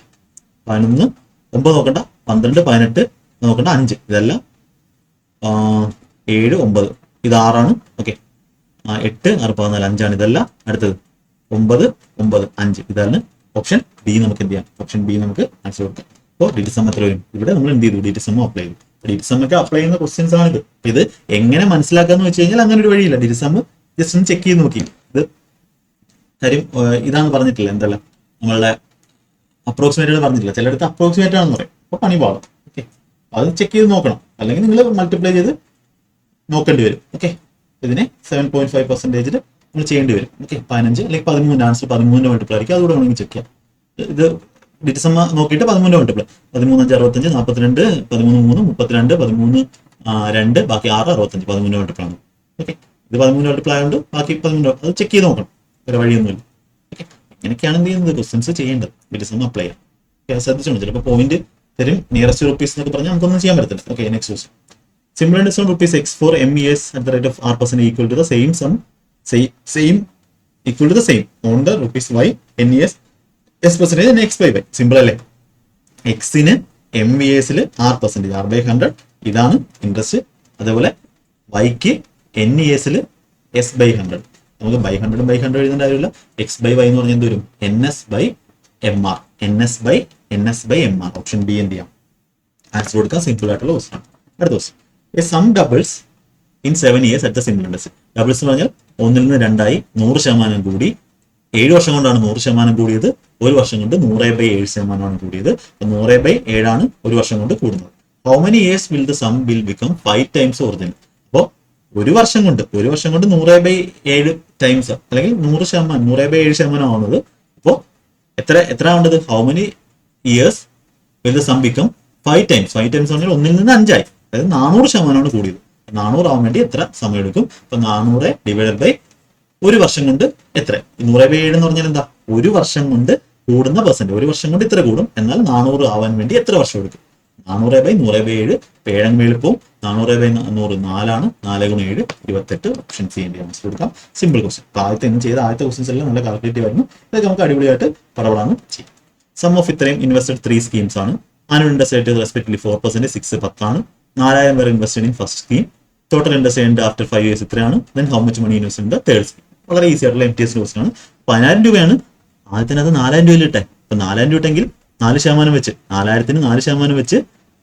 11 9 നോക്കണ്ട, 12 18 നോക്കണ്ട, 5 ഇതെല്ലാം 7 9 ഇത് 6 ആണ്. ഓക്കെ. 8 6 14 5 ആണ്. ഇതെല്ലാം അടുത്തത് 9 9 5 ഇതാണ് ഓപ്ഷൻ ബി. നമുക്ക് എന്ത് ചെയ്യാം? ഓപ്ഷൻ ബി നമുക്ക് ആൻസർ കൊടുക്കാം. അപ്പോൾ ഡിറ്റിസം എത്ര വരും? ഇവിടെ നമ്മൾ എന്ത് ചെയ്തു? ഡിറ്റിസം അപ്ലൈ ചെയ്തു. ഡിറ്റിസം ഒക്കെ അപ്ലൈ ചെയ്യുന്ന ക്വസ്റ്റ്യൻസ് ആണ് ഇത്. ഇത് എങ്ങനെ മനസ്സിലാക്കാന്ന് വെച്ച് കഴിഞ്ഞാൽ അങ്ങനെ ഒരു വഴിയില്ല. ഡിറ്റിസം ജസ്റ്റ് ഒന്ന് ചെക്ക് ചെയ്ത് നോക്കി. ഇത് കാര്യം ഇതാണ് പറഞ്ഞിട്ടില്ല. എന്തല്ല നമ്മളുടെ അപ്രോക്സിമേറ്റ് പറഞ്ഞിട്ടില്ല. ചിലടത്ത് അപ്രോക്സിമേറ്റ് ആണെന്ന് പറയും. അപ്പൊ പണി പാടും. ഓക്കെ. അത് ചെക്ക് ചെയ്ത് നോക്കണം. അല്ലെങ്കിൽ നിങ്ങൾ മൾട്ടിപ്ലൈ ചെയ്ത് നോക്കേണ്ടി വരും. ഓക്കെ. ഇതിനെ 7.5% നമ്മൾ ചെയ്യേണ്ടി വരും. ഓക്കെ. 15 അല്ലെങ്കിൽ 13 ആൻസർ 13 മൾട്ടിപ്ലൈ ആയിരിക്കും. അതുകൂടെ വേണമെങ്കിൽ ചെക്ക് ചെയ്യാം. ഇത് ഡിറ്റിസം നോക്കിയിട്ട് 13 മൾട്ടിപ്ലൈ 13 5 65 42 13 3 32 13 2 ബാക്കി 6 65 13 മൾട്ടിപ്ലൈ ആണ്. ഓക്കെ. ഇത് 13 മൾട്ടിപ്ലൈ ആയതുകൊണ്ട് ബാക്കി 13 അത് ചെക്ക് ചെയ്ത് നോക്കണം. ഒരു വഴിയൊന്നുമില്ല. ഓക്കെ. ഇങ്ങനെയൊക്കെയാണ് എന്ത് ചെയ്യുന്നത്? ക്വസ്റ്റ്യൻസ് ചെയ്യേണ്ടത്. ഡിറ്റിസം അപ്ലൈ ചെയ്യാം. ശ്രദ്ധിച്ചോണ്ട് ചിലപ്പോൾ പോയിന്റ് തരും. നിയറസ്റ്റ് റുപ്പീസ് എന്നൊക്കെ പറഞ്ഞാൽ നമുക്കൊന്നും ചെയ്യാൻ പറ്റത്തില്ല. Okay. Next question. Similar interest on rupees X for MES at the rate of R% equal to the same sum, equal to the same on the rupees Y NES S percentage and X by Y. Simple അല്ലേ? എക്സിന് MES R%, R/100 ഇതാണ് interest. അതേപോലെ വൈക്ക് NES S/100. നമുക്ക് by 100 by 100 എഴുതേണ്ട കാര്യമില്ല. X/Y എന്ന് പറഞ്ഞാൽ എന്ത് വരും? NS/MR. NS/MR. ഓപ്ഷൻ ബി എന്ത് ചെയ്യാം? ആൻസർ കൊടുക്കാൻ സിമ്പിൾ ആയിട്ടുള്ള ക്വസ്റ്റ്യൻ. അടുത്ത question. A sum doubles in 7 years at the similar interest. Doubles എന്ന് പറഞ്ഞാൽ 1 നിന്ന് 2 ആയി 100% കൂടി. 7 വർഷം കൊണ്ടാണ് 100% കൂടിയത്. ഒരു വർഷം കൊണ്ട് 100/7% കൂടിയത്. 100/7 ആണ് ഒരു വർഷം കൊണ്ട് കൂടുന്നത്. How many years will the sum will become 5 times original? അപ്പോൾ ഒരു വർഷം കൊണ്ട് 100/7 ടൈംസ് അല്ലെങ്കിൽ 100% 100/7% ആവുന്നത്. അപ്പോൾ എത്ര ആവേണ്ടത്? How many years will the sum become 5 times? 5 times പറഞ്ഞാൽ 1 നിന്ന് 5 ആയി. അതായത് 400% കൂടിയത്. 400 ആവാൻ വേണ്ടി എത്ര സമയം എടുക്കും? അപ്പൊ 400 ഡിവൈഡഡ് ബൈ ഒരു വർഷം കൊണ്ട് എത്ര? 100/7 എന്ന് പറഞ്ഞാൽ എന്താ? ഒരു വർഷം കൊണ്ട് കൂടുന്ന പെർസെന്റ്. ഒരു വർഷം കൊണ്ട് ഇത്ര കൂടും. എന്നാൽ 400 ആവാൻ വേണ്ടി എത്ര വർഷം എടുക്കും? 400/100/7 7 എളുപ്പവും 400/100 4 4 × 7 28. ഓപ്ഷൻ സി ന്റെ ആൻസർ കൊടുക്കാം. Simple question. ആദ്യത്തെ ചെയ്ത ആദ്യത്തെ ക്വസ്റ്റ്യൻസ് എല്ലാം നല്ല കാൽക്കുലേറ്റീവ് ആയിരുന്നു. ഇതൊക്കെ നമുക്ക് അടിപൊളിയായിട്ട് പടപടാന്ന് ചെയ്യും. സം ഓഫ് ഇത്രയും ഇൻവെസ്റ്റഡ് 3 സ്കീംസ് ആണ്. ആനുവൽ ഇൻട്രസ്റ്റ് റേറ്റ് റെസ്പെക്ടീവ്ലി 4%, 6 10 ആണ്. 4000 were invested in first scheme. Total interest earned after 5 years ഇത്രയാണ്. Then how much money invested in the third scheme? വളരെ ഈസി ആയിട്ടുള്ള MTS ക്വസ്റ്റൻ ആണ്. 10000 രൂപയാണ്. ആദ്യത്തിനകത്ത് 4000 രൂപയിൽ ഇട്ടെ. അപ്പൊ 4000 രൂപ ഇട്ടെങ്കിൽ 4% വെച്ച് 4000-ന് 4% വെച്ച്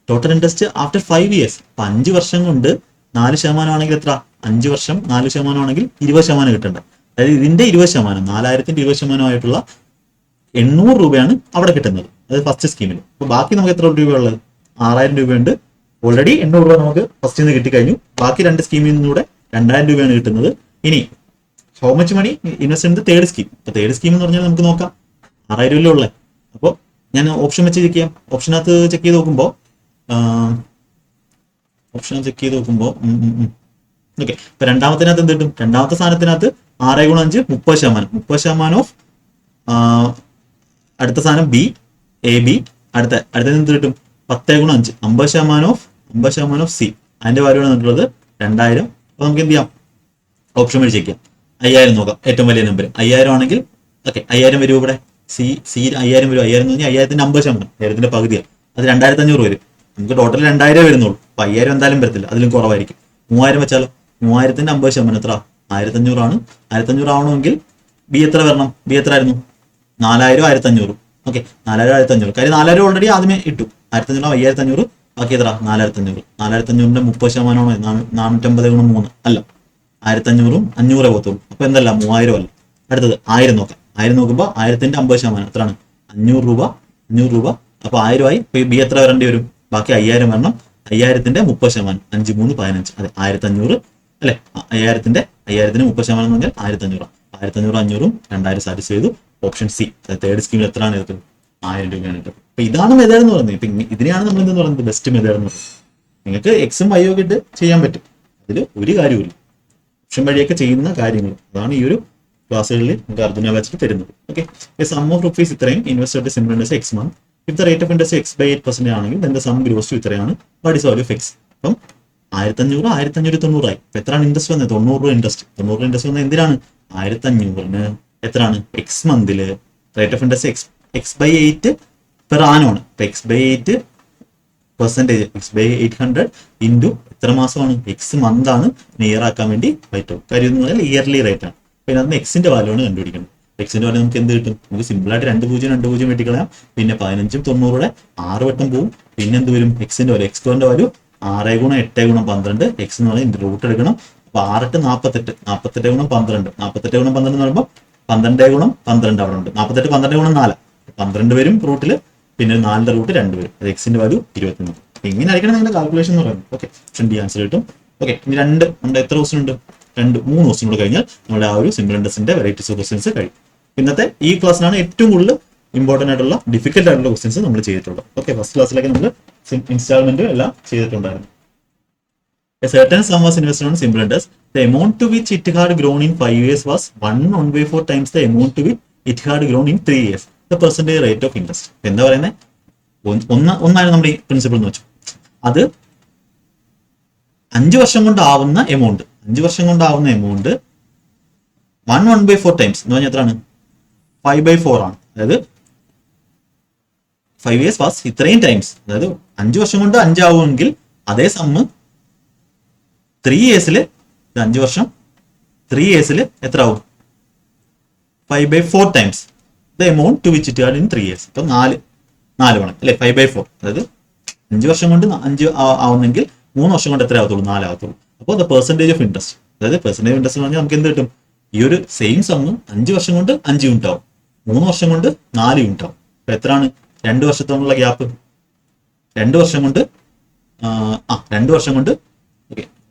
ടോട്ടൽ ഇൻട്രസ്റ്റ് ആഫ്റ്റർ 5 years. അപ്പൊ 5 വർഷം കൊണ്ട് 4% ആണെങ്കിൽ എത്ര? 5 വർഷം 4% ആണെങ്കിൽ 20% കിട്ടണ്ട. അതായത് ഇതിന്റെ 20% 4000-ന്റെ 20% ആയിട്ടുള്ള 800 രൂപയാണ് അവിടെ കിട്ടുന്നത്. അത് ഫസ്റ്റ് സ്കീമിൽ. അപ്പൊ ബാക്കി നമുക്ക് എത്ര രൂപയുള്ളത്? 6000 രൂപയുണ്ട്. ഓൾറെഡി 800 രൂപ നമുക്ക് ഫസ്റ്റിൽ നിന്ന് കിട്ടിക്കഴിഞ്ഞു. ബാക്കി 2 സ്കീമിൽ നിന്നൂടെ 2000 രൂപയാണ് കിട്ടുന്നത്. ഇനി how much money invest in the third scheme? അപ്പൊ തേർഡ് സ്കീം എന്ന് പറഞ്ഞാൽ നമുക്ക് നോക്കാം. 6000 രൂപ ഉള്ളത്. അപ്പോൾ ഞാൻ ഓപ്ഷൻ വെച്ച് ചെക്ക് ചെയ്യാം. ഓപ്ഷനകത്ത് ചെക്ക് ചെയ്ത് നോക്കുമ്പോൾ ഓക്കെ. ഇപ്പൊ രണ്ടാമത്തിനകത്ത് എന്ത് കിട്ടും? രണ്ടാമത്തെ സ്ഥാനത്തിനകത്ത് 6 × 5 30%. 30% ഓഫ് അടുത്ത സ്ഥാനം ബി എ ബി. അടുത്ത എന്ത് കിട്ടും? 10 × 5 50% ഓഫ് സി. അതിന്റെ വാല്യൂ ആണ് തന്നിട്ടുള്ളത് 2000. അപ്പൊ നമുക്ക് എന്ത് ചെയ്യാം? ഓപ്ഷൻ വഴി ചെക്ക് ചെയ്യാം. 5000 നോക്കാം. ഏറ്റവും വലിയ നമ്പർ 5000 ആണെങ്കിൽ ഓക്കെ 5000 വരും. ഇവിടെ സി 5000 വരും. 5000 എന്ന് പറഞ്ഞാൽ 5000ത്തിന്റെ 50%, 1000ത്തിന്റെ പകുതിയാണ്. അത് 2500 വരും. നമുക്ക് ടോട്ടൽ 2000 വരുന്നുള്ളൂ. അപ്പൊ 5000 എന്തായാലും വരത്തില്ല, അതിലും കുറവായിരിക്കും. 3000 വെച്ചാലോ, 3000ത്തിന്റെ 50% എത്ര? 1500 ആണ്. 1500 ആവണമെങ്കിൽ ബി എത്ര വരണം? ബി എത്ര ആയിരുന്നു? 4000 1500. ഓക്കെ, 4000 1500. കാര്യം 4000 ഓൾറെഡി ആദ്യമേ ഇട്ടു. 1500 5500, ബാക്കി എത്ര? 4500. 4500ന്റെ 30% 450 ഗുണം 3 അല്ല, 1500ഉം 500 പോകത്തുള്ളൂ. അപ്പൊ എന്തല്ല, 3000 അല്ല. അടുത്തത് 1000 നോക്കാം. 1000 നോക്കുമ്പോൾ 1000ത്തിന്റെ 50% എത്രയാണ്? 500 രൂപ. 500 രൂപ. അപ്പൊ 1000 ആയി. ബി എത്ര വരേണ്ടി വരും? ബാക്കി 5000 വരണം. 5000ത്തിന്റെ 30%, 5 3 15. അതെ, 1500 അല്ലെ. 5000ത്തിന് 30% എന്ന് പറഞ്ഞാൽ 1500. 1500 500ഉം 2000 സാറ്റിസ്ഫൈ ചെയ്തു. ഓപ്ഷൻ സി, തേർഡ് സ്കീമിൽ എത്രയാണ് എടുത്തത്? 1000 രൂപയാണ് എടുത്തത്. അപ്പൊ ഇതാണ് മെത്തേഡ് എന്ന് പറയുന്നത്. ഇപ്പൊ ഇതിനെയാണ് നമ്മൾ എന്തെന്ന് പറയുന്നത്? ബെസ്റ്റ് മെത്തേഡ് എന്ന് പറയുന്നത്. നിങ്ങൾക്ക് എക്സും വൈയും ഒക്കെ ഇട്ട് ചെയ്യാൻ പറ്റും, അതിൽ ഒരു കാര്യമില്ല. ഓപ്ഷൻ വഴിയൊക്കെ ചെയ്യുന്ന കാര്യങ്ങൾ അതാണ് ഈ ഒരു ക്ലാസ്സുകളിൽ നമുക്ക് അർജുന ബാച്ചിൽ തരുന്നത്. ഓക്കെ, സം ഓഫ് റുപ്പീസ് ഇത്രയും invested simple interest x month. If the rate of interest x by 8% ആണെങ്കിൽ then the sum grows to ഇത്രയാണ്. What is value of x? അപ്പം 1500 1590 ആയി. അപ്പൊ എത്രയാണ് ഇൻട്രസ്റ്റ് വന്നത്? 90 രൂപ ഇൻട്രസ്റ്റ്. 90 രൂപ ഇൻട്രസ്റ്റ് വന്നത് എന്തിനാണ്? 1500ന് എത്രയാണ്? എക്സ് മന്തില് rate of interest x by 8 per ആനമാണ്. ഇപ്പൊ x by 8%, x by 800 into എത്ര മാസമാണ്? എക്സ് മന്ത് ആണ്. ഇയർ ആക്കാൻ വേണ്ടി പറ്റും. കാര്യം എന്ന് പറഞ്ഞാൽ ഇയർലി റേറ്റ് ആണ്. പിന്നെ അതിന് എക്സിന്റെ വാല്യൂ ആണ് കണ്ടുപിടിക്കുന്നത്. എക്സിന്റെ വാല്യൂ നമുക്ക് എന്ത് കിട്ടും? നമുക്ക് സിമ്പിൾ ആയിട്ട് 2 വെട്ടിക്കളയാം. പിന്നെ 15ഉം 90 6 വട്ടം പോവും. പിന്നെ എന്ത് വരും? എക്സിന്റെ വാല്യൂ, എക്സ് സ്ക്വയറിന്റെ വാല്യൂ 6 ഗുണം 8 ഗുണം 12. എക്സ് എന്ന് പറയുന്നത് റൂട്ട് എടുക്കണം. അപ്പൊ 6 8 48, 48 ഗുണം 12, 48 ഗുണം 12 എന്ന് പറയുമ്പോൾ 12 ഗുണം 12 അവിടെ ഉണ്ട്. 48 12 ഗുണം 4, 12 വരും റൂട്ടിൽ. പിന്നെ 4ന്റെ റൂട്ട് 2 വരും. അത് എക്സിന്റെ വാല്യൂ 23. ഇങ്ങനെ ആയിരിക്കണം നിങ്ങളുടെ കാൽക്കുലേഷൻ എന്ന് പറയുന്നത്. ഓക്കെ, ഓപ്ഷൻ ഡി ആൻസർ കിട്ടും. ഓക്കെ, ഇനി നമ്മുടെ എത്ര ക്വസ്റ്റൻ ഉണ്ട്? 3 ക്വസ്റ്റൻ കൂടെ കഴിഞ്ഞാൽ നമ്മുടെ ആ ഒരു സിമ്പിൾ ഇൻട്രസ്റ്റിന്റെ വെറൈറ്റീസ് ഓഫ് ക്വസ്റ്റൻസ് കഴിയും. ഇന്നത്തെ ഈ ക്ലാസ്സിലാണ് ഏറ്റവും കൂടുതൽ ഇമ്പോർട്ടന്റ് ആയിട്ടുള്ള ഡിഫിക്കൽട്ട് ആയിട്ടുള്ള ക്വസ്റ്റൻസ് നമ്മൾ ചെയ്തിട്ടുള്ളത്. ഓക്കെ, ഫസ്റ്റ് ക്ലാസ്സിലേക്ക് നമ്മൾ ഇൻസ്റ്റാൾമെന്റ് എല്ലാം ചെയ്തിട്ടുണ്ടായിരുന്നു. A certain sum was invested on simple interest. The amount to which it had grown in 5 years was 1/4 times the amount to which it had grown in 3 years. The percentage rate of interest. എന്താ പറയുന്നത്? ഒന്നാണ് നമ്മുടെ principle എന്ന് വെച്ചു. അത് 5 വർഷം കൊണ്ടാവുന്ന amount, 5 വർഷം കൊണ്ടാവുന്ന amount 1/4 times എന്ന് പറഞ്ഞാൽ എത്രയാണ്? 5/4 ആണ്. അതായത് 5 years വാസ് ഇത്രയും ടൈംസ്. അതായത് 5 വർഷം കൊണ്ട് 5 ആവുമെങ്കിൽ അതേ സമ്മ് 3 yearsൽ, 5 വർഷം 3 yearsൽ എത്ര ആവും? 5/4 times the amount to which it had in 3 years. ഇപ്പൊ 4 വേണം അല്ലെ? 5/4. അതായത് 5 വർഷം കൊണ്ട് 5 ആവുന്നെങ്കിൽ 3 വർഷം കൊണ്ട് എത്ര ആവത്തുള്ളൂ? 4 ആവത്തുള്ളൂ. അപ്പോൾ ദ പെർസെന്റേജ് ഓഫ് ഇൻട്രസ്റ്റ്, അതായത് പെർസെന്റേജ് ഓഫ് ഇൻട്രസ്റ്റ് എന്ന് പറഞ്ഞാൽ നമുക്ക് എന്ത് കിട്ടും? ഈ ഒരു സെയിം സമ്മ് 5 വർഷം കൊണ്ട് 5 യൂണിറ്റ് ആവും, 3 വർഷം കൊണ്ട് 4 യൂണിറ്റ് ആവും. അപ്പൊ എത്രയാണ് 2 വർഷത്തോടുള്ള ഗ്യാപ്പ്? 2 വർഷം കൊണ്ട് 2 വർഷം കൊണ്ട് ഓക്കെ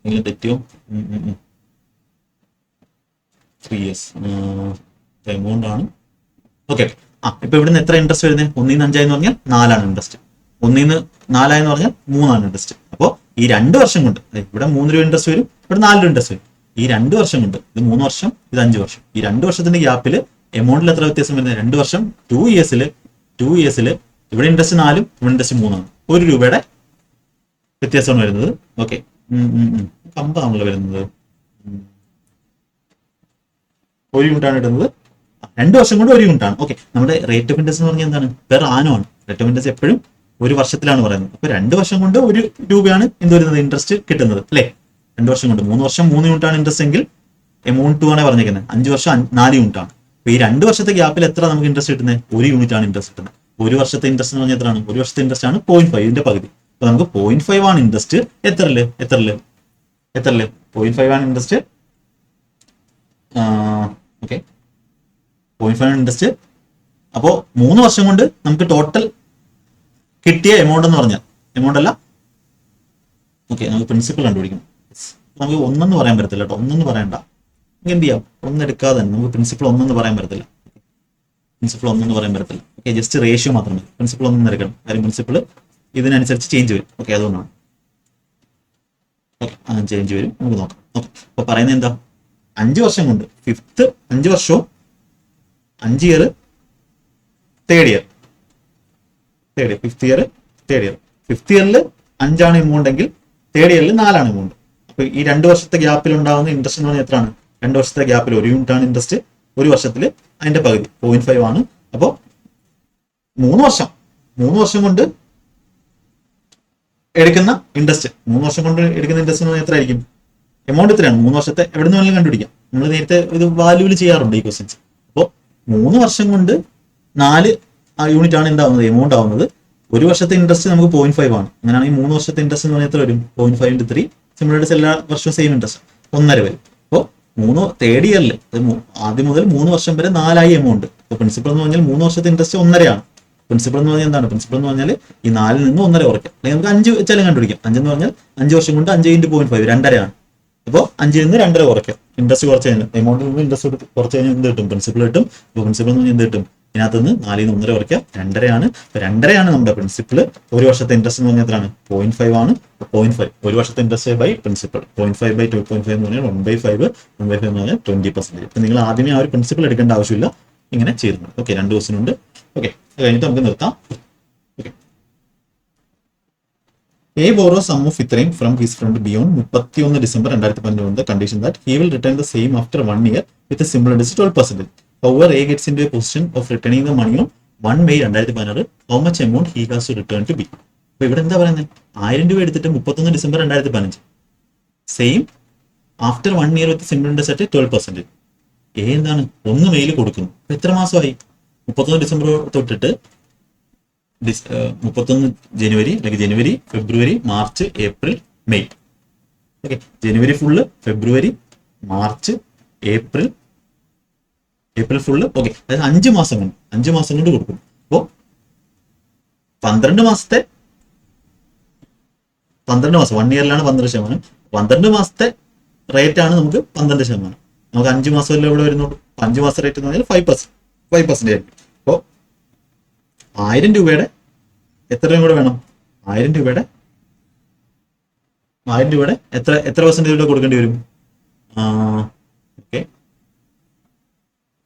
തെറ്റിയോ? 3 years എമൗണ്ട് ആണ്. ഓക്കെ, ഇപ്പൊ ഇവിടുന്ന് എത്ര ഇൻട്രസ്റ്റ് വരുന്നത്? 1 ൽ നിന്ന് 5 എന്ന് പറഞ്ഞാൽ 4 ഇൻട്രസ്റ്റ്. 1 ൽ നിന്ന് 4 എന്ന് പറഞ്ഞാൽ 3 ഇൻട്രസ്റ്റ്. അപ്പോൾ ഈ 2 വർഷം കൊണ്ട് ഇവിടെ 3 രൂപ ഇൻട്രസ്റ്റ് വരും, ഇവിടെ 4 രൂപ ഇൻട്രസ്റ്റ് വരും. ഈ 2 വർഷം കൊണ്ട്, ഇത് 3 വർഷം, ഇത് 5 വർഷം, ഈ 2 വർഷത്തിന്റെ ഗ്യാപ്പിൽ എമൗണ്ടിൽ എത്ര വ്യത്യാസം വരുന്നത്? 2 വർഷം 2 yearsൽ ഇവിടെ ഇൻട്രസ്റ്റ് 4, ഇവിടെ ഇൻട്രസ്റ്റ് 3 1 രൂപയുടെ വ്യത്യാസമാണ് വരുന്നത്. ഓക്കെ, 50 ആണല്ലോ വരുന്നത്. 1 യൂണിറ്റ് ആണ് ഇടുന്നത്. 2 വർഷം കൊണ്ട് 1 യൂണിറ്റ് ആണ്. ഓക്കെ, നമ്മുടെ റേറ്റ് ഓഫ് ഇൻട്രസ്റ്റ് എന്ന് പറഞ്ഞാൽ എന്താണ്? പെർ ആനോ ആണ്. റേറ്റ് ഓഫ് ഇൻട്രസ്റ്റ് എപ്പോഴും ഒരു വർഷത്തിലാണ് പറയുന്നത്. അപ്പൊ 2 വർഷം കൊണ്ട് 1 രൂപയാണ് എന്ത് വരുന്നത്? ഇൻട്രസ്റ്റ് കിട്ടുന്നത് അല്ലെ? 2 വർഷം കൊണ്ട്, 3 വർഷം 3 യൂണിറ്റ് ആണ് ഇൻട്രസ്റ്റ് എങ്കിൽ എമൗണ്ട് 2 ആണ് പറഞ്ഞിരിക്കുന്നത്. 5 വർഷം 4 യൂണിറ്റ് ആണ്. അപ്പൊ ഈ 2 വർഷത്തെ ഗ്യാപ്പിൽ എത്ര നമുക്ക് ഇൻട്രസ്റ്റ് കിട്ടുന്നത്? 1 യൂണിറ്റ് ആണ് ഇൻട്രസ്റ്റ് കിട്ടുന്നത്. 1 വർഷത്തെ ഇൻട്രസ്റ്റ് എന്ന് പറഞ്ഞാൽ എത്രയാണ്? 1 വർഷത്തെ ഇൻട്രസ്റ്റ് ആണ് 0.5, ഇതിന്റെ പകുതി. അപ്പൊ നമുക്ക് 0.5 ആണ് ഇൻട്രസ്റ്റ്. എത്രല്ലേ? 0.5 ആണ് ഇൻട്രസ്റ്റ്. ഓക്കെ, 0.5 ആണ് ഇൻട്രസ്റ്റ്. അപ്പോ 3 വർഷം കൊണ്ട് നമുക്ക് ടോട്ടൽ കിട്ടിയ എമൗണ്ട് എന്ന് പറഞ്ഞാൽ, എമൗണ്ട് അല്ല, ഓക്കെ, നമുക്ക് പ്രിൻസിപ്പിൾ കണ്ടുപിടിക്കണം. നമുക്ക് 1 പറയാൻ പറ്റത്തില്ല കേട്ടോ. 1 പറയണ്ട, നമുക്ക് എന്ത് ചെയ്യാം? 1 എടുക്കാതെ തന്നെ നമുക്ക് പ്രിൻസിപ്പിൾ 1 പറയാൻ പറ്റത്തില്ല. പ്രിൻസിപ്പിൾ 1 പറയാൻ പറ്റത്തില്ല. ഓക്കെ, ജസ്റ്റ് റേഷ്യോ മാത്രമേ. പ്രിൻസിപ്പിൾ 1 എടുക്കണം. കാര്യം പ്രിൻസിപ്പിൾ ഇതിനനുസരിച്ച് ചേഞ്ച് വരും. ഓക്കെ, അതുകൊണ്ടാണ്. ഓക്കെ, ചേഞ്ച് വരും. നമുക്ക് നോക്കാം. ഓക്കെ, അപ്പൊ പറയുന്നത് എന്താ? 5 വർഷം കൊണ്ട് 5 വർഷവും 5 year, third year, 5th year, third year. 5th ഇയറിൽ 5 ആണ് എമൗണ്ട് എങ്കിൽ തേർഡ് ഇയറിൽ 4 ആണ് എമൗണ്ട്. അപ്പൊ ഈ 2 വർഷത്തെ ഗ്യാപ്പിൽ ഉണ്ടാകുന്ന ഇൻട്രസ്റ്റ് എന്ന് പറഞ്ഞാൽ എത്രയാണ്? 2 വർഷത്തെ ഗ്യാപ്പിൽ 1 യൂണിറ്റ് ആണ് ഇൻട്രസ്റ്റ്, 1 വർഷത്തിൽ അതിന്റെ പകുതി 0.5 ആണ്. അപ്പോൾ 3 വർഷം കൊണ്ട് എടുക്കുന്ന ഇൻട്രസ്റ്റ് എന്ന് പറഞ്ഞാൽ എത്ര ആയിരിക്കും? എമൗണ്ട് എത്രയാണ്? 3 വർഷത്തെ എവിടെ നിന്ന് വേണമെങ്കിലും കണ്ടുപിടിക്കാം. നമ്മൾ നേരത്തെ ഇത് വാല്യൂവിൽ ചെയ്യാറുണ്ട് ഈ ക്വസ്റ്റ്യൻസ്. അപ്പോൾ 3 വർഷം കൊണ്ട് 4 യൂണിറ്റ് ആണ് എന്താവുന്നത്, എമൗണ്ട് ആവുന്നത്. 1 വർഷത്തെ ഇൻട്രസ്റ്റ് നമുക്ക് 0.5 ആണ്. അങ്ങനെയാണെങ്കിൽ 3 വർഷത്തെ ഇൻട്രസ്റ്റ് എന്ന് പറഞ്ഞാൽ എത്ര വരും? 0.5 into 3. സിമിലർ എല്ലാ വർഷവും സെയിം ഇൻട്രസ്റ്റ് 1.5 വരും. അപ്പോൾ തേർഡ് ഇയറിൽ ആദ്യം മുതൽ 3 വർഷം വരെ 4 എമൗണ്ട്. അപ്പോൾ പ്രിൻസിപ്പൽ എന്ന് പറഞ്ഞാൽ 3 വർഷത്തെ ഇൻട്രസ്റ്റ് 1.5 ആണ്. പ്രിൻസിപ്പൽ എന്ന് പറഞ്ഞാൽ എന്താണ്? പ്രിൻസിപ്പൽ എന്ന് പറഞ്ഞാൽ ഈ 4 നിന്ന് 1.5 കുറയ്ക്കാം. അല്ലെങ്കിൽ നമുക്ക് 5 വെച്ചാലും കണ്ടുപിടിക്കാം. 5 എന്ന് പറഞ്ഞാൽ 5 വർഷം കൊണ്ട് 5 into 0.5 2.5 ആണ്. അപ്പോൾ 5 നിന്ന് 2.5 കുറയ്ക്കാം. ഇൻട്രസ്റ്റ് കുറച്ച് കഴിഞ്ഞാൽ എമൗണ്ടിൽ നിന്ന് ഇൻട്രസ്റ്റ് കുറച്ച് കഴിഞ്ഞാൽ എന്ത് കിട്ടും? പ്രിൻസിപ്പൽ കിട്ടും. അപ്പോൾ പ്രിൻസിപ്പൽ എന്ന് പറഞ്ഞാൽ എന്ത് കിട്ടും? ഇതിനകത്ത് നിന്ന് 4 നിന്ന് 1.5 കുറയ്ക്കാം, 2.5 ആണ്. 2.5 ആണ് നമ്മുടെ പ്രിൻസിപ്പൽ. 1 വർഷത്തെ ഇൻട്രസ്റ്റ് എന്ന് പറഞ്ഞാൽ എത്രയാണ്? 0.5 ആണ്. 0.5 1 വർഷത്തെ ഇൻട്രസ്റ്റ് ബൈ പ്രിൻസിപ്പൽ 0.5 by 2.5 എന്ന് പറഞ്ഞാൽ 1/5 എന്ന് പറഞ്ഞാൽ 20%. അപ്പൊ നിങ്ങൾ ആദ്യമേ ആ ഒരു പ്രിൻസിപ്പൽ എടുക്കേണ്ട ആവശ്യമില്ല, ഇങ്ങനെ ചെയ്യുന്നത്. ഓക്കെ, 2 ക്വസ്റ്റ്യൻ ഉണ്ട്. ഓക്കെ, അത് കഴിഞ്ഞിട്ട് നമുക്ക് നിർത്താം. Okay, A borrows sum of ഇത്രയും from his friend beyond 31 December 2015 on the condition that he will return the same after 1 year with a similar interest 12%. However, A gets into a position of returning the money on 1 May 2016. How much amount he has to return to B? അപ്പൊ ഇവിടെ എന്താ പറയുന്നത്? 1000 രൂപ എടുത്തിട്ട് 31 December 2015 same after 1 year with simple interest at 12%. A എന്താണ്? 1 mail കൊടുക്കുന്നു. അപ്പൊ എത്ര മാസമായി? 31 ഡിസംബർ തൊട്ടിട്ട് 31 ജനുവരി, അല്ലെങ്കിൽ ജനുവരി, ഫെബ്രുവരി, മാർച്ച്, ഏപ്രിൽ, മെയ്. ഓക്കെ, ജനുവരി ഫുള്ള്, ഫെബ്രുവരി, മാർച്ച്, ഏപ്രിൽ ഫുള്ള്. ഓക്കെ, അതായത് 5 മാസം കൊണ്ട് കൊടുക്കും. അപ്പോ 12 മാസം 1 ഇയറിലാണ് 12%. 12 മാസത്തെ റേറ്റ് ആണ് നമുക്ക് 12%. നമുക്ക് 5 മാസമല്ലേ ഇവിടെ വരുന്നുള്ളൂ. 5 മാസം റേറ്റ് എന്ന് പറഞ്ഞാൽ 5% ആയിരിക്കും. അപ്പോ 1000 രൂപയുടെ എത്ര രൂപ കൂടെ വേണം? 1000 രൂപയുടെ എത്ര പെർസെന്റേജ് കൊടുക്കേണ്ടി വരും? ഓക്കെ,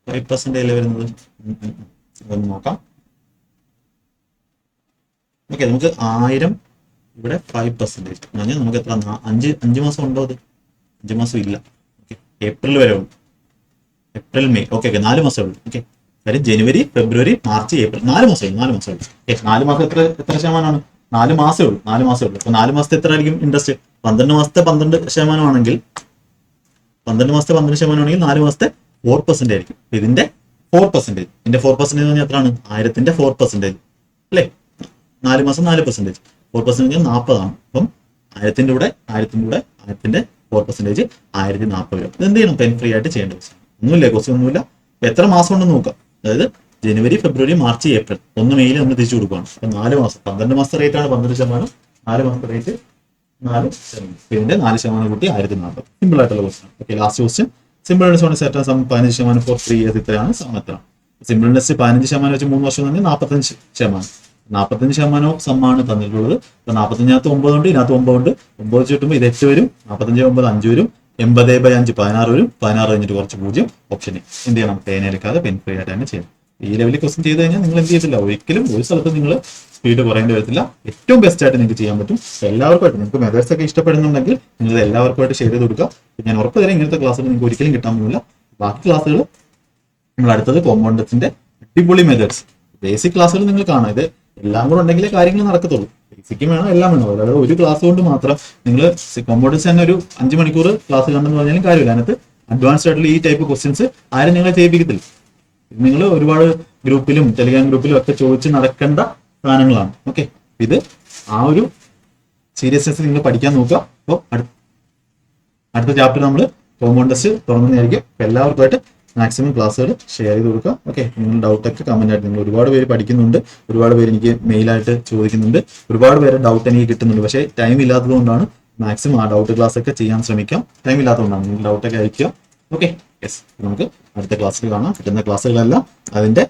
5% അല്ലേ വരുന്നത്? ഒന്ന് നോക്കാം. ഓക്കെ, നമുക്ക് 1000 ഇവിടെ 5% എന്ന് പറഞ്ഞാൽ നമുക്ക് എത്ര? 5 മാസം ഉണ്ടോ? അത് 5 മാസം ഇല്ല. ഓക്കെ, ഏപ്രിൽ വരെ ഉള്ളൂ. April, May. ഓക്കെ, 4 മാസമേ ഉള്ളൂ. ഓക്കെ, കാര്യം ജനുവരി, ഫെബ്രുവരി, മാർച്ച്, ഏപ്രിൽ 4 മാസമേ ഉള്ളൂ. 4 മാസം എത്ര ശതമാനമാണ്? 4 മാസമേ ഉള്ളൂ. 4 മാസമേ ഉള്ളൂ. അപ്പൊ 4 മാസത്തെ എത്ര ആയിരിക്കും ഇൻട്രസ്റ്റ്? 12 മാസത്തെ 12% ആണെങ്കിൽ 4 മാസത്തെ 4% ആയിരിക്കും. ഇതിന്റെ 4%. ഇതിന്റെ 4% എന്ന് പറഞ്ഞാൽ എത്രയാണ്? 1000ന്റെ 4% അല്ലേ? 4 മാസം 4%. 4% പറഞ്ഞാൽ 40 ആണ്. അപ്പം 1000ന്റെ കൂടെ 4% 1040 വരും. ഇത് എന്ത് ചെയ്യണം? പെൻ ഫ്രീ ആയിട്ട് ചെയ്യേണ്ട ക്വസ്റ്റ്യൻ ഒന്നുമില്ല. ക്വസ്റ്റ്യൻ ഒന്നുമില്ല. എത്ര മാസം ഉണ്ടെന്ന് നോക്കാം. അതായത് ജനുവരി, ഫെബ്രുവരി, മാർച്ച്, ഏപ്രിൽ 1 മെയിൽ നമ്മൾ തിരിച്ചു കൊടുക്കുകയാണ്. അപ്പൊ 4 മാസം 12 മാസത്തെ റേറ്റ് ആണ് 12%. 4 മാസത്തെ റേറ്റ് 4%. ഇതിന്റെ 4% കൂട്ടി 1040. സിമ്പിൾ ആയിട്ടുള്ള question. Okay, last question. Simple interest set sum 15% for 3 years. ഇത്രയാണ് സം എത്ര? സിമ്പിൾ ഇൻട്രസ്റ്റ് 15% വെച്ച് 3 വർഷം തന്നെ 45%. 45% സമ്മാണ് തന്നിട്ടുള്ളത്. അപ്പൊ 45-നകത്ത് 9 ഉണ്ട്, ഇതിനകത്ത് 9 ഉണ്ട്. 9 വെച്ച് കിട്ടുമ്പോൾ ഇത് 8 വരും. 45 9 5 വരും. 80/5 16 വരും. 16 കഴിഞ്ഞിട്ട് കുറച്ച് 0. ഓപ്ഷൻ എന്ത് ചെയ്യണം? പേന എടുക്കാതെ പെൻ ഫ്രീ ആയിട്ട് തന്നെ ചെയ്യണം. ഈ ലെവലിൽ ക്വസ്റ്റ്യൻ ചെയ്ത് കഴിഞ്ഞാൽ നിങ്ങൾ എന്ത് ചെയ്യത്തില്ല, ഒരിക്കലും ഒരു സ്ഥലത്ത് നിങ്ങൾ സ്പീഡ് കുറയേണ്ടി വരത്തില്ല. ഏറ്റവും ബെസ്റ്റ് ആയിട്ട് നിങ്ങൾക്ക് ചെയ്യാൻ പറ്റും. എല്ലാവർക്കുമായിട്ട് നിങ്ങൾക്ക് മെത്തേഡ്സ് ഒക്കെ ഇഷ്ടപ്പെടുന്നുണ്ടെങ്കിൽ നിങ്ങൾ എല്ലാവർക്കുമായിട്ട് ഷെയർ ചെയ്ത് കൊടുക്കുക. ഞാൻ ഉറപ്പ് തരാം ഇങ്ങനത്തെ ക്ലാസ്സുകൾ നിങ്ങൾക്ക് ഒരിക്കലും കിട്ടാൻ പോകുന്നില്ല. ബാക്കി ക്ലാസ്സുകൾ നമ്മൾ അടുത്തത് കോമ്പൗണ്ടേഴ്സിന്റെ അടിപൊളി മെത്തേഡ്സ് ബേസിക് ക്ലാസ്സുകൾ നിങ്ങൾ കാണാം. ഇത് എല്ലാം കൂടെ ഉണ്ടെങ്കിലേ കാര്യങ്ങൾ നടക്കത്തുള്ളൂ. ബേസിക്കും വേണം, എല്ലാം വേണം. അതായത് ഒരു ക്ലാസ് കൊണ്ട് മാത്രം നിങ്ങൾ കോമ്പൗണ്ടേഴ്സ് തന്നെ ഒരു 5 മണിക്കൂർ ക്ലാസ് കണ്ടെന്ന് പറഞ്ഞാലും കാര്യമില്ല. അതിനകത്ത് അഡ്വാൻസ്ഡ് ആയിട്ടുള്ള ഈ ടൈപ്പ് ക്വസ്റ്റ്യൻസ് ആരും നിങ്ങളെ ചെയ്യിപ്പിക്കത്തില്ല. നിങ്ങൾ ഒരുപാട് ഗ്രൂപ്പിലും ടെലിഗ്രാം ഗ്രൂപ്പിലും ഒക്കെ ചോദിച്ച് നടക്കേണ്ട സാധനങ്ങളാണ്. ഓക്കെ, ഇത് ആ ഒരു സീരിയസ്നെസ് നിങ്ങൾ പഠിക്കാൻ നോക്കുക. അപ്പോൾ അടുത്ത ചാപ്റ്റർ നമ്മൾ കോമ്പൗണ്ടേഴ്സ് തുടങ്ങുന്നതായിരിക്കും. അപ്പോൾ എല്ലാവർക്കുമായിട്ട് മാക്സിമം ക്ലാസ്സുകൾ ഷെയർ ചെയ്ത് കൊടുക്കുക. ഓക്കെ, നിങ്ങൾ ഡൗട്ടൊക്കെ കമന്റ് ആയിട്ട്, നിങ്ങൾ ഒരുപാട് പേര് പഠിക്കുന്നുണ്ട്, ഒരുപാട് പേര് എനിക്ക് മെയിലായിട്ട് ചോദിക്കുന്നുണ്ട്, ഒരുപാട് പേര് ഡൗട്ട് എനിക്ക് കിട്ടുന്നുണ്ട്. പക്ഷേ ടൈം ഇല്ലാത്തത് കൊണ്ടാണ് മാക്സിമം ആ ഡൗട്ട് ക്ലാസ് ഒക്കെ ചെയ്യാൻ ശ്രമിക്കാം. ടൈം ഇല്ലാത്തതുകൊണ്ടാണ്. നിങ്ങൾ ഡൗട്ടൊക്കെ അയക്കുക. ഓക്കെ, യെസ്, നമുക്ക് അടുത്ത ക്ലാസ്സിൽ കാണാം. കിട്ടുന്ന ക്ലാസ്സുകളെല്ലാം അതിന്റെ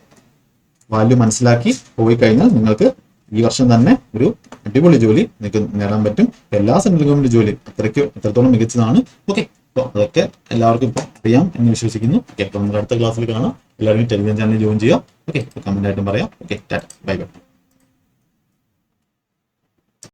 വാല്യൂ മനസ്സിലാക്കി പോയി കഴിഞ്ഞാൽ നിങ്ങൾക്ക് ഈ വർഷം തന്നെ ഒരു അടിപൊളി ജോലി നിങ്ങൾക്ക് നേടാൻ പറ്റും. എല്ലാ സെൻട്രൽ ഗവൺമെന്റ് ജോലി എത്രത്തോളം മികച്ചതാണ്. ഓക്കെ, അപ്പോൾ അതൊക്കെ എല്ലാവർക്കും ഇപ്പം അറിയാം എന്ന് വിശ്വസിക്കുന്നു. ഓക്കെ, അപ്പോൾ നമ്മൾ അടുത്ത ക്ലാസ്സിൽ കാണാം. എല്ലാവരും ടെലിഗ്രാം ചാനൽ ജോയിൻ ചെയ്യുക. ഓക്കെ, കമന്റ് ആയിട്ടും പറയാം. Okay, Tata, bye bye.